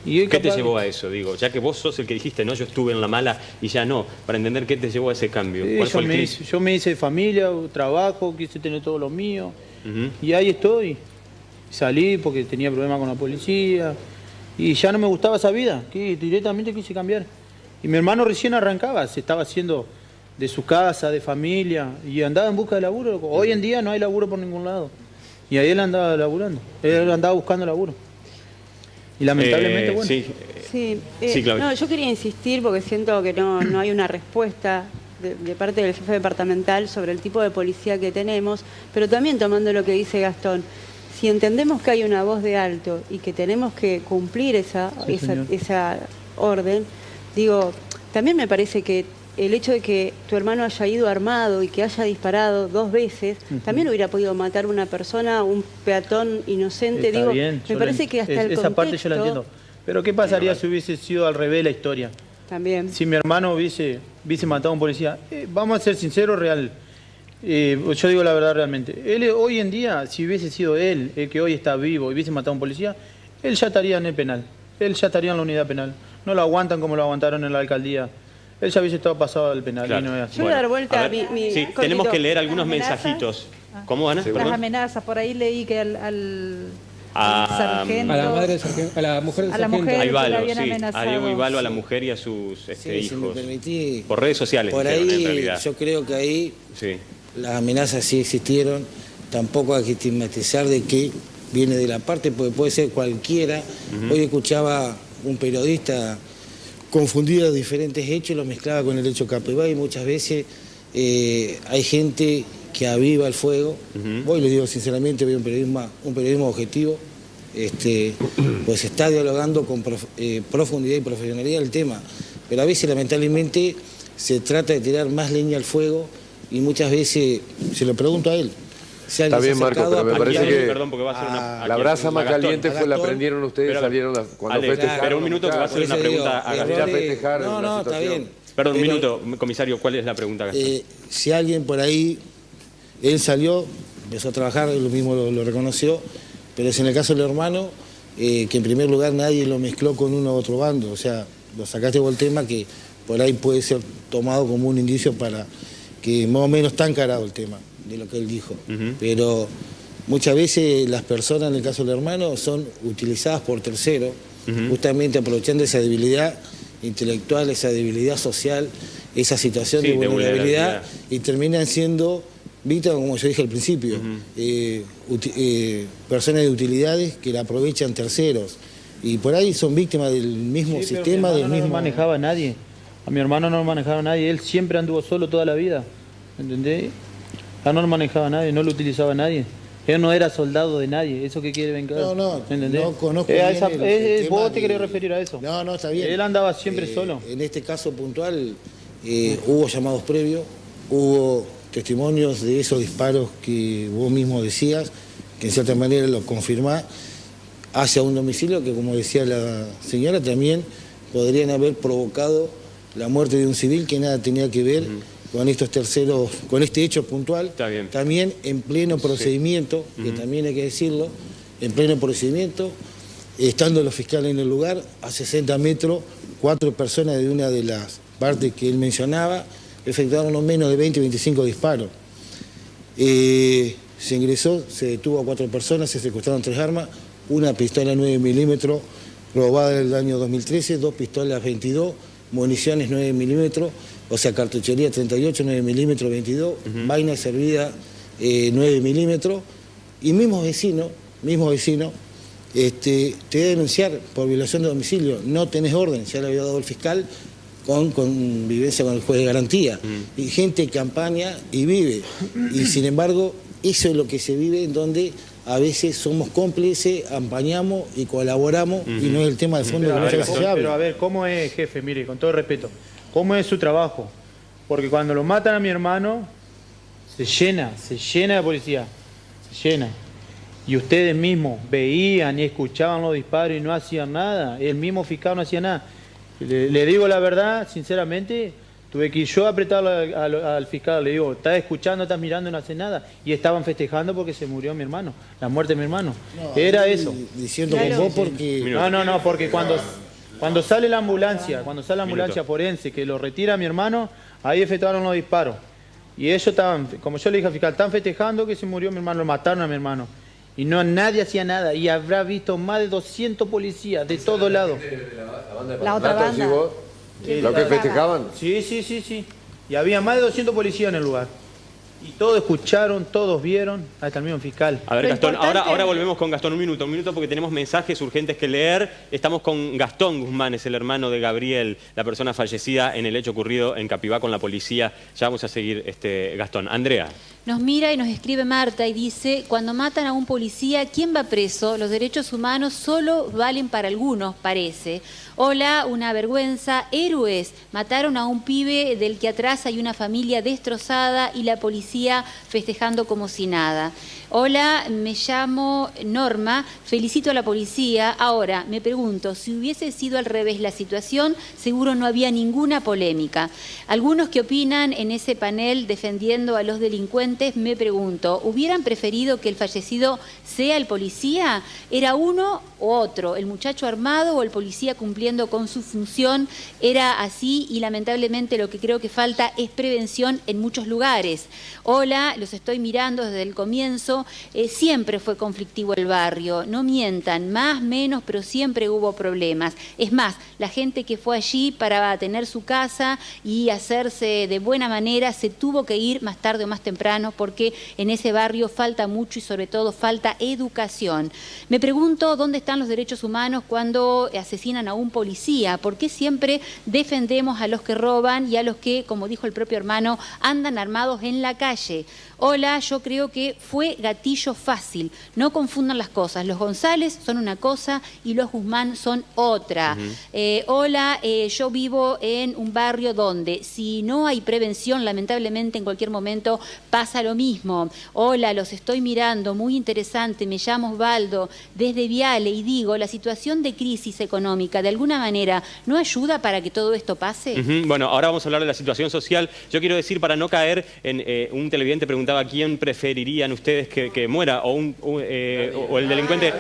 ¿Qué te llevó a eso? Digo, ya que vos sos el que dijiste, no, yo estuve en la mala y ya no, para entender qué te llevó a ese cambio. Sí, yo me hice familia, trabajo, quise tener todo lo mío y ahí estoy. Salí porque tenía problemas con la policía y ya no me gustaba esa vida, que directamente quise cambiar. Y mi hermano recién arrancaba, se estaba haciendo de su casa, de familia, y andaba en busca de laburo. Hoy en día no hay laburo por ningún lado. Y ahí él andaba laburando, él andaba buscando laburo. Y lamentablemente, bueno. Sí, no, yo quería insistir porque siento que no hay una respuesta de parte del jefe departamental sobre el tipo de policía que tenemos, pero también tomando lo que dice Gastón, si entendemos que hay una voz de alto y que tenemos que cumplir esa orden, digo, también me parece que el hecho de que tu hermano haya ido armado y que haya disparado 2 veces, también hubiera podido matar a una persona, un peatón inocente. Está digo, bien, me parece que hasta el contexto... Esa parte yo la entiendo. Pero ¿qué pasaría si hubiese sido al revés la historia? También. Si mi hermano hubiese matado a un policía. Vamos a ser sinceros, real. Yo digo la verdad realmente. Él hoy en día, si hubiese sido él, el que hoy está vivo, y hubiese matado a un policía, él ya estaría en el penal. Él ya estaría en la unidad penal. No lo aguantan como lo aguantaron en la alcalía. Él ya hubiese estado pasado al penal y no es así. Yo voy a dar vuelta a sí, tenemos que leer algunos mensajitos. ¿Cómo, Ana? Las amenazas, por ahí leí que al sargento, a la madre del sargento, a la mujer del sargento. A Ivalo, a Diego Ivalo, a la mujer y a sus hijos. Si me permitís, por redes sociales, por ahí, en realidad. yo creo que ahí las amenazas sí existieron. Tampoco hay que estigmatizar de que viene de la parte, porque puede ser cualquiera. Hoy escuchaba un periodista confundía diferentes hechos y los mezclaba con el hecho Capibá, y muchas veces hay gente que aviva el fuego. Hoy les digo sinceramente, veo un periodismo objetivo, pues está dialogando con profundidad y profesionalidad el tema, pero a veces lamentablemente se trata de tirar más leña al fuego y muchas veces, se lo pregunto a él, está bien, Marco, pero me parece que perdón, porque va a ser la brasa más caliente fue la prendieron ustedes, salieron cuando festejaron. Pero un minuto que va a hacer una pregunta a Gastón. No, está bien. Perdón, un minuto, comisario, ¿cuál es la pregunta, Gastón? Si alguien por ahí, él salió, empezó a trabajar, él mismo lo reconoció, pero es en el caso del hermano, que en primer lugar nadie lo mezcló con uno u otro bando, o sea, lo sacaste por el tema que por ahí puede ser tomado como un indicio para que más o menos está encarado el tema de lo que él dijo. Pero muchas veces las personas, en el caso del hermano, son utilizadas por terceros, justamente aprovechando esa debilidad intelectual, esa debilidad social, esa situación de vulnerabilidad, y terminan siendo víctimas, como yo dije al principio, personas de utilidades que la aprovechan terceros, y por ahí son víctimas del mismo sistema, del mismo... No manejaba a nadie, a mi hermano no lo manejaba a nadie, él siempre anduvo solo toda la vida, ¿entendés? No lo manejaba a nadie, no lo utilizaba a nadie. Él no era soldado de nadie, ¿eso qué quiere vengar? No conozco bien vos te querés referir a eso. No, está bien. Él andaba siempre solo. En este caso puntual hubo llamados previos, hubo testimonios de esos disparos que vos mismo decías, que en cierta manera lo confirmás, hacia un domicilio que, como decía la señora, también podrían haber provocado la muerte de un civil que nada tenía que ver con estos terceros, con este hecho puntual, también en pleno procedimiento, que también hay que decirlo, en pleno procedimiento, estando los fiscales en el lugar, a 60 metros, 4 personas de una de las partes que él mencionaba, efectuaron no menos de 20 o 25 disparos. Se ingresó, se detuvo a 4 personas, se secuestraron 3 armas, una pistola 9 milímetros robada en el año 2013, 2 pistolas 22, municiones 9 milímetros, o sea, cartuchería 38, 9 milímetros 22, vaina servida 9 milímetros, y mismo vecino, te debe denunciar por violación de domicilio, no tenés orden, ya le había dado el fiscal con convivencia con el juez de garantía, y gente que campaña y vive, y sin embargo, eso es lo que se vive, en donde a veces somos cómplices, ampañamos y colaboramos, y no es el tema de fondo de que se habla. Pero a ver, ¿cómo es, jefe? Mire, con todo respeto, ¿cómo es su trabajo? Porque cuando lo matan a mi hermano, se llena de policía, se llena. Y ustedes mismos veían y escuchaban los disparos y no hacían nada. El mismo fiscal no hacía nada. Le digo la verdad, sinceramente, Tuve que ir yo a apretar al fiscal, le digo, ¿estás escuchando, estás mirando, no hace nada? Y estaban festejando porque se murió mi hermano, la muerte de mi hermano. No, era eso. Diciendo que vos porque... No, porque cuando sale la ambulancia, forense, que lo retira a mi hermano, ahí efectuaron los disparos. Y ellos estaban, como yo le dije al fiscal, están festejando que se murió mi hermano, lo mataron a mi hermano. Y nadie hacía nada, y habrá visto más de 200 policías de todos lados. La otra banda. ¿Lo que festejaban? Sí. Y había más de 200 policías en el lugar. Y todos escucharon, todos vieron, hasta el mismo fiscal. A ver, Gastón, ahora volvemos con Gastón. Un minuto porque tenemos mensajes urgentes que leer. Estamos con Gastón Guzmán, es el hermano de Gabriel, la persona fallecida en el hecho ocurrido en Capibá con la policía. Ya vamos a seguir, Gastón. Andrea. Nos mira y nos escribe Marta y dice, cuando matan a un policía, ¿quién va preso? Los derechos humanos solo valen para algunos, parece. Hola, una vergüenza. Héroes, mataron a un pibe del que atrás hay una familia destrozada y la policía festejando como si nada. Hola, me llamo Norma, felicito a la policía. Ahora, me pregunto, si hubiese sido al revés la situación, seguro no había ninguna polémica. Algunos que opinan en ese panel defendiendo a los delincuentes, me pregunto, ¿hubieran preferido que el fallecido sea el policía? ¿Era uno u otro? ¿El muchacho armado o el policía cumpliendo con su función? Era así y lamentablemente lo que creo que falta es prevención en muchos lugares. Hola, los estoy mirando desde el comienzo. Siempre fue conflictivo el barrio, no mientan, más, menos, pero siempre hubo problemas. Es más, la gente que fue allí para tener su casa y hacerse de buena manera se tuvo que ir más tarde o más temprano porque en ese barrio falta mucho y sobre todo falta educación. Me pregunto dónde están los derechos humanos cuando asesinan a un policía. ¿Por qué siempre defendemos a los que roban y a los que, como dijo el propio hermano, andan armados en la calle? Hola, yo creo que fue gatillo fácil. No confundan las cosas. Los González son una cosa y los Guzmán son otra. Hola, yo vivo en un barrio donde si no hay prevención, lamentablemente en cualquier momento pasa lo mismo. Hola, los estoy mirando, muy interesante. Me llamo Osvaldo, desde Viale, y digo, la situación de crisis económica, de alguna manera, ¿no ayuda para que todo esto pase? Bueno, ahora vamos a hablar de la situación social. Yo quiero decir, para no caer en un televidente preguntaba quién preferirían ustedes que muera o el delincuente.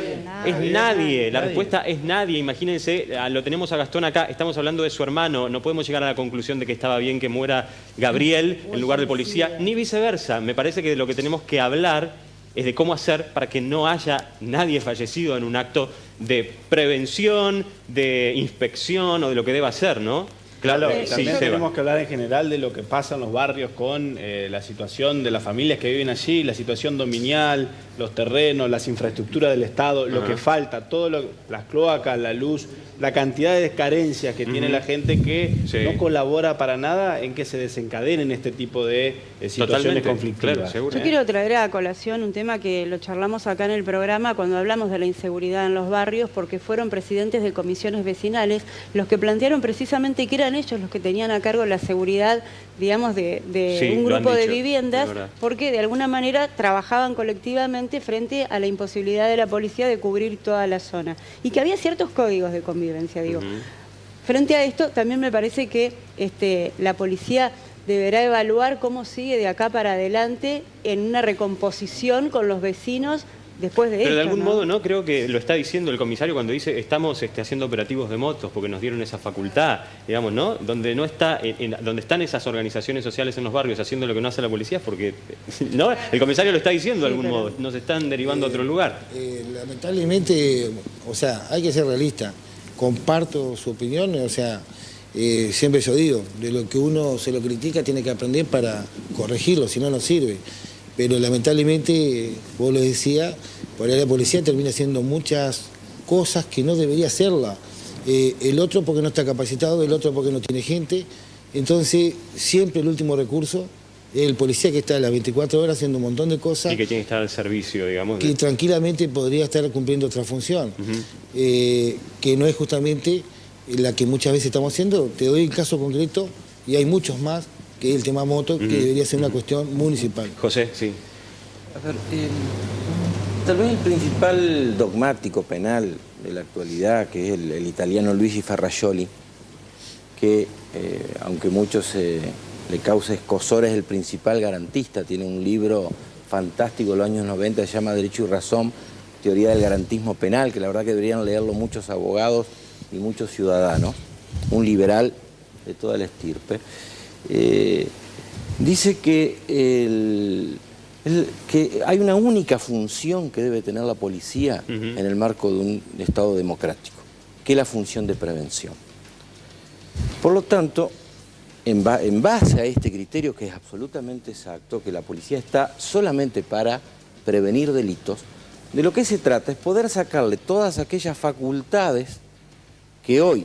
Es nadie. La respuesta es nadie. Imagínense, lo tenemos a Gastón acá, estamos hablando de su hermano. No podemos llegar a la conclusión de que estaba bien que muera Gabriel en lugar de policía, ni viceversa. Me parece que de lo que tenemos que hablar es de cómo hacer para que no haya nadie fallecido en un acto de prevención, de inspección o de lo que deba hacer, ¿no? Claro, también tenemos que hablar en general de lo que pasa en los barrios con la situación de las familias que viven allí, la situación dominial, los terrenos, las infraestructuras del Estado, lo que falta, las cloacas, la luz, la cantidad de carencias que tiene la gente que no colabora para nada en que se desencadenen este tipo de situaciones conflictivas. Claro, yo quiero traer a colación un tema que lo charlamos acá en el programa cuando hablamos de la inseguridad en los barrios, porque fueron presidentes de comisiones vecinales los que plantearon precisamente que eran ellos los que tenían a cargo la seguridad, digamos, de un grupo de viviendas, porque de alguna manera trabajaban colectivamente frente a la imposibilidad de la policía de cubrir toda la zona. Y que había ciertos códigos de convivencia, digo. Frente a esto, también me parece que la policía deberá evaluar cómo sigue de acá para adelante en una recomposición con los vecinos después de esto. Pero de algún modo, ¿no? Creo que lo está diciendo el comisario cuando dice estamos haciendo operativos de motos porque nos dieron esa facultad, digamos, ¿no? Donde no está, donde están esas organizaciones sociales en los barrios haciendo lo que no hace la policía es porque, ¿no? El comisario lo está diciendo de algún modo, nos están derivando a otro lugar. Lamentablemente, o sea, hay que ser realista. Comparto su opinión, o sea, siempre yo digo, de lo que uno se lo critica tiene que aprender para corregirlo, si no, no sirve. Pero lamentablemente, vos lo decías, por ahí la policía termina haciendo muchas cosas que no debería hacerla. El otro porque no está capacitado, el otro porque no tiene gente. Entonces, siempre el último recurso es el policía que está a las 24 horas haciendo un montón de cosas. Y que tiene que estar al servicio, digamos. Que tranquilamente podría estar cumpliendo otra función, que no es justamente la que muchas veces estamos haciendo. Te doy el caso concreto, y hay muchos más, que es el tema moto, que debería ser una cuestión municipal. José, sí. A ver, tal vez el principal dogmático penal de la actualidad, que es el italiano Luigi Ferrajoli, que, aunque muchos le cause escozor, es el principal garantista. Tiene un libro fantástico de los años 90, se llama Derecho y Razón, Teoría del Garantismo Penal, que la verdad que deberían leerlo muchos abogados y muchos ciudadanos. Un liberal de toda la estirpe. Dice que hay una única función que debe tener la policía en el marco de un Estado democrático, que es la función de prevención. Por lo tanto, en base a este criterio, que es absolutamente exacto, que la policía está solamente para prevenir delitos, de lo que se trata es poder sacarle todas aquellas facultades que hoy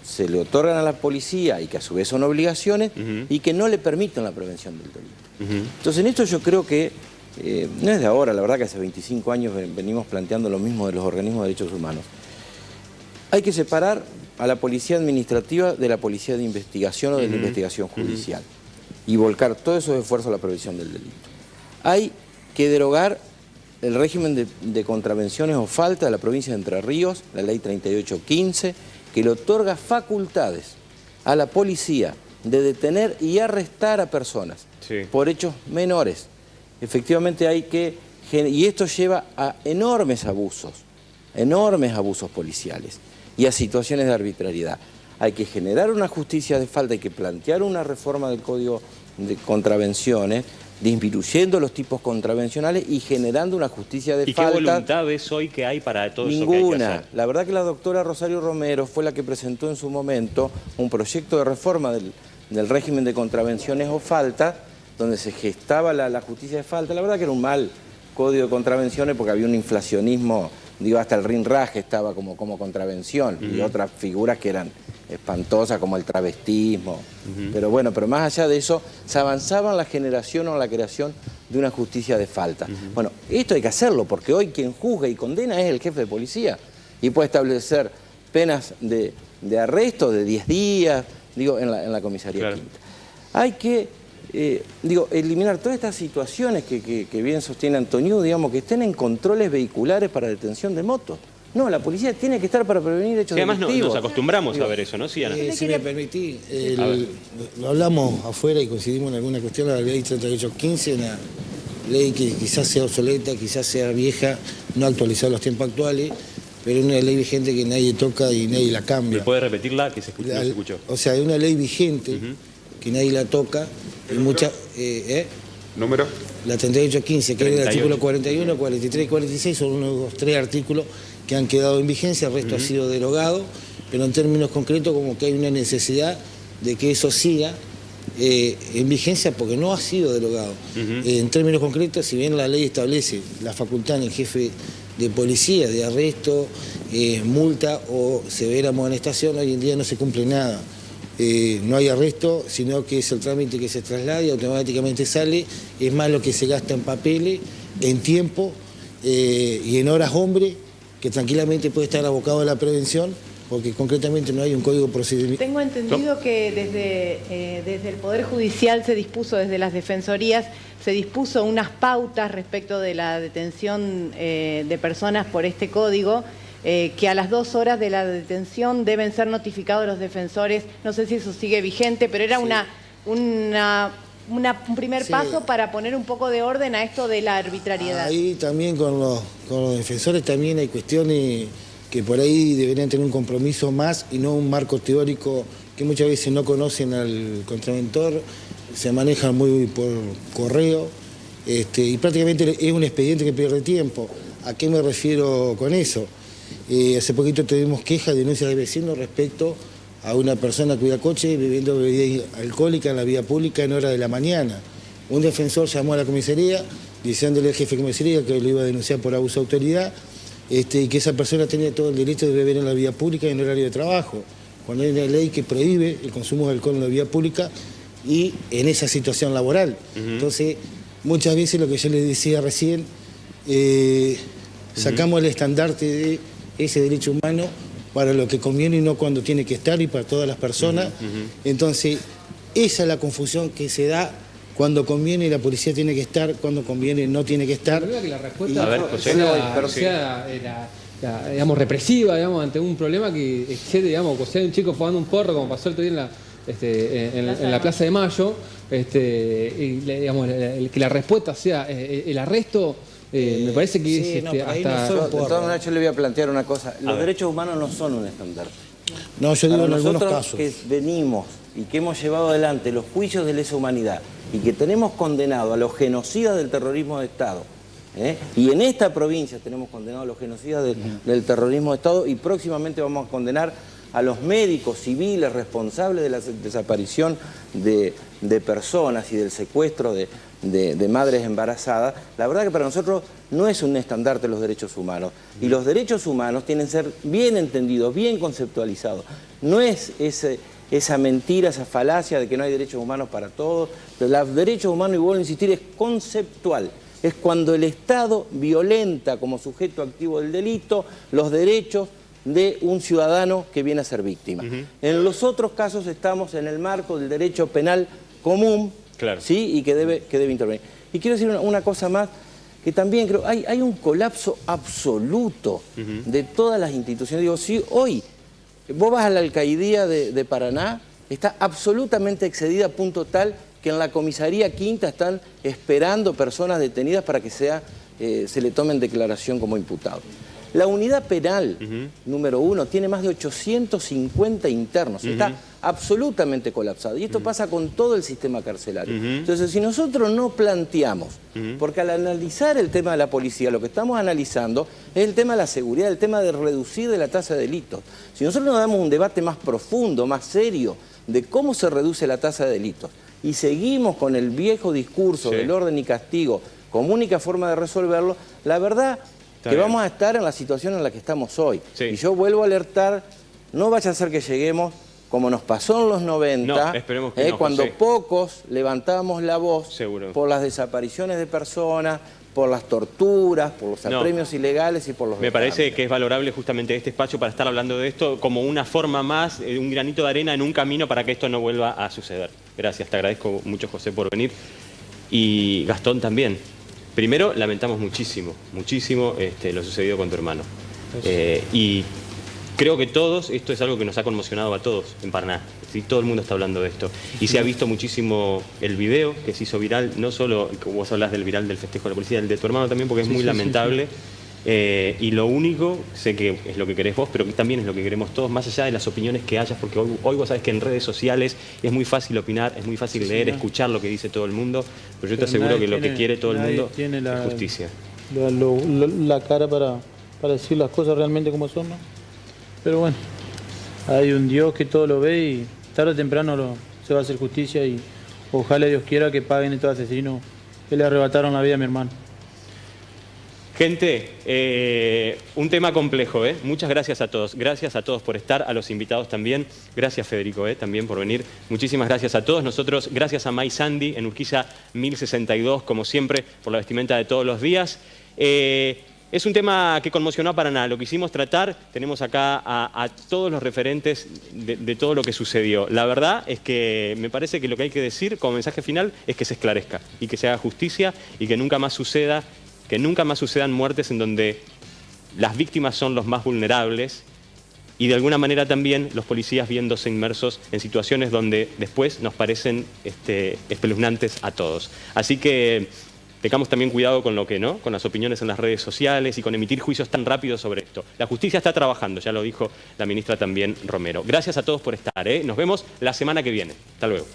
se le otorgan a la policía y que a su vez son obligaciones y que no le permiten la prevención del delito. Entonces en esto yo creo que no es de ahora, la verdad que hace 25 años venimos planteando lo mismo de los organismos de derechos humanos. Hay que separar a la policía administrativa de la policía de investigación o de la investigación judicial y volcar todos esos esfuerzos a la prevención del delito. Hay que derogar el régimen de contravenciones o falta de la provincia de Entre Ríos, la ley 3815, que le otorga facultades a la policía de detener y arrestar a personas por hechos menores. Efectivamente hay que... Y esto lleva a enormes abusos policiales y a situaciones de arbitrariedad. Hay que generar una justicia de falta, hay que plantear una reforma del Código de Contravenciones, disminuyendo los tipos contravencionales y generando una justicia de falta. ¿Y qué voluntad ves hoy que hay para todo eso que hay que Ninguna. hacer? La verdad que la doctora Rosario Romero fue la que presentó en su momento un proyecto de reforma del régimen de contravenciones o falta, donde se gestaba la justicia de falta. La verdad que era un mal código de contravenciones porque había un inflacionismo, digo, hasta el rinraje estaba como contravención y otras figuras que eran espantosas como el travestismo. Pero bueno, pero más allá de eso, se avanzaba en la generación o en la creación de una justicia de falta. Bueno, esto hay que hacerlo porque hoy quien juzga y condena es el jefe de policía y puede establecer penas de arresto de 10 días, digo, en la comisaría quinta. Hay que, eliminar todas estas situaciones que bien sostiene Antonio, digamos, que estén en controles vehiculares para detención de motos. No, la policía tiene que estar para prevenir hechos delictivos. Además nos acostumbramos a ver eso, ¿no? Sí, Ana. Si me permitís, lo hablamos afuera y coincidimos en alguna cuestión, la ley 3815, una ley que quizás sea obsoleta, quizás sea vieja, no actualizada a los tiempos actuales, pero es una ley vigente que nadie toca y nadie la cambia. ¿Me puede repetirla? Que no se escuchó. O sea, es una ley vigente que nadie la toca y muchas... ¿Número? La 3815, que es el artículo 41, 43 y 46, son unos 2, 3 artículos que han quedado en vigencia, el resto ha sido derogado, pero en términos concretos como que hay una necesidad de que eso siga en vigencia porque no ha sido derogado. En términos concretos, si bien la ley establece la facultad en el jefe de policía de arresto, multa o severa amonestación, hoy en día no se cumple nada. No hay arresto, sino que es el trámite que se traslada y automáticamente sale. Es más lo que se gasta en papeles, en tiempo y en horas hombre, que tranquilamente puede estar abocado a la prevención, porque concretamente no hay un código procedimiento. Tengo entendido que desde el Poder Judicial se dispuso, desde las defensorías, se dispuso unas pautas respecto de la detención de personas por este código, que a las 2 horas de la detención deben ser notificados los defensores. No sé si eso sigue vigente, pero era un primer paso para poner un poco de orden a esto de la arbitrariedad. Ahí también con los defensores también hay cuestiones que por ahí deberían tener un compromiso más y no un marco teórico que muchas veces no conocen al contraventor, se manejan muy por correo y prácticamente es un expediente que pierde tiempo. ¿A qué me refiero con eso? Hace poquito tuvimos quejas, denuncias de vecinos respecto a una persona cuya coche bebiendo bebida alcohólica en la vía pública en hora de la mañana. Un defensor llamó a la comisaría diciéndole al jefe de comisaría que lo iba a denunciar por abuso de autoridad y que esa persona tenía todo el derecho de beber en la vía pública en horario de trabajo, cuando hay una ley que prohíbe el consumo de alcohol en la vía pública y en esa situación laboral. Entonces, muchas veces lo que yo les decía recién, sacamos el estandarte de ese derecho humano para lo que conviene y no cuando tiene que estar y para todas las personas. Entonces, esa es la confusión que se da cuando conviene la policía tiene que estar, cuando conviene no tiene que estar. La verdad que la respuesta digamos, represiva, digamos, ante un problema que excede, digamos, o sea, un chico fumando un porro, como pasó el otro día en la Plaza de Mayo, y, digamos, que la respuesta sea el arresto, me parece que sí, es hasta... De todas maneras, yo le voy a plantear una cosa. Los derechos humanos no son un estandarte. No, yo digo en algunos casos. Nosotros que venimos y que hemos llevado adelante los juicios de lesa humanidad y que tenemos condenado a los genocidas del terrorismo de Estado, y en esta provincia tenemos condenado a los genocidas del terrorismo de Estado, y próximamente vamos a condenar a los médicos civiles responsables de la desaparición de personas y del secuestro de madres embarazadas. La verdad que para nosotros no es un estandarte los derechos humanos. Y los derechos humanos tienen que ser bien entendidos, bien conceptualizados. No es esa mentira, esa falacia de que no hay derechos humanos para todos. Los derechos humanos, y vuelvo a insistir, es conceptual. Es cuando el Estado violenta como sujeto activo del delito los derechos de un ciudadano que viene a ser víctima. En los otros casos estamos en el marco del derecho penal común, claro, ¿sí? Y que debe intervenir. Y quiero decir una cosa más, que también creo, hay un colapso absoluto de todas las instituciones. Digo, si hoy vos vas a la alcaldía de Paraná, está absolutamente excedida a punto tal que en la comisaría quinta están esperando personas detenidas para que se le tomen declaración como imputado. La unidad penal número 1 tiene más de 850 internos, está absolutamente colapsada. Y esto pasa con todo el sistema carcelario. Entonces, si nosotros no planteamos, porque al analizar el tema de la policía, lo que estamos analizando es el tema de la seguridad, el tema de reducir de la tasa de delitos. Si nosotros no damos un debate más profundo, más serio, de cómo se reduce la tasa de delitos, y seguimos con el viejo discurso del orden y castigo como única forma de resolverlo, la verdad que vamos a estar en la situación en la que estamos hoy. Y yo vuelvo a alertar, no vaya a ser que lleguemos como nos pasó en los 90, cuando pocos levantábamos la voz por las desapariciones de personas, por las torturas, por los apremios ilegales y por los... Me parece que es valorable justamente este espacio para estar hablando de esto como una forma más, un granito de arena en un camino para que esto no vuelva a suceder. Gracias, te agradezco mucho, José, por venir. Y Gastón también. Primero, lamentamos muchísimo lo sucedido con tu hermano. Y creo que todos, esto es algo que nos ha conmocionado a todos en Paraná. ¿Sí? Todo el mundo está hablando de esto. Y se ha visto muchísimo el video que se hizo viral, no solo, como vos hablas del viral del festejo de la policía, el de tu hermano también, porque es muy lamentable. Y lo único, sé que es lo que querés vos, pero que también es lo que queremos todos, más allá de las opiniones que hayas, porque hoy vos sabés que en redes sociales es muy fácil opinar, es muy fácil leer, escuchar lo que dice todo el mundo, pero yo te aseguro que lo que quiere todo el mundo es justicia. La cara para decir las cosas realmente como son, ¿no? Pero bueno, hay un Dios que todo lo ve y tarde o temprano se va a hacer justicia, y ojalá Dios quiera que paguen estos asesinos que le arrebataron la vida a mi hermano. Gente, un tema complejo, ¿eh? Muchas gracias a todos. Gracias a todos por estar, a los invitados también. Gracias, Federico, también por venir. Muchísimas gracias a todos. Nosotros, gracias a May Sandy en Urquiza 1062, como siempre, por la vestimenta de todos los días. Es un tema que conmocionó a Paraná. Lo quisimos tratar. Tenemos acá a todos los referentes de todo lo que sucedió. La verdad es que me parece que lo que hay que decir como mensaje final es que se esclarezca y que se haga justicia y que nunca más sucedan muertes en donde las víctimas son los más vulnerables y de alguna manera también los policías viéndose inmersos en situaciones donde después nos parecen espeluznantes a todos. Así que tengamos también cuidado con lo que no, con las opiniones en las redes sociales y con emitir juicios tan rápidos sobre esto. La justicia está trabajando, ya lo dijo la ministra también Romero. Gracias a todos por estar, Nos vemos la semana que viene. Hasta luego.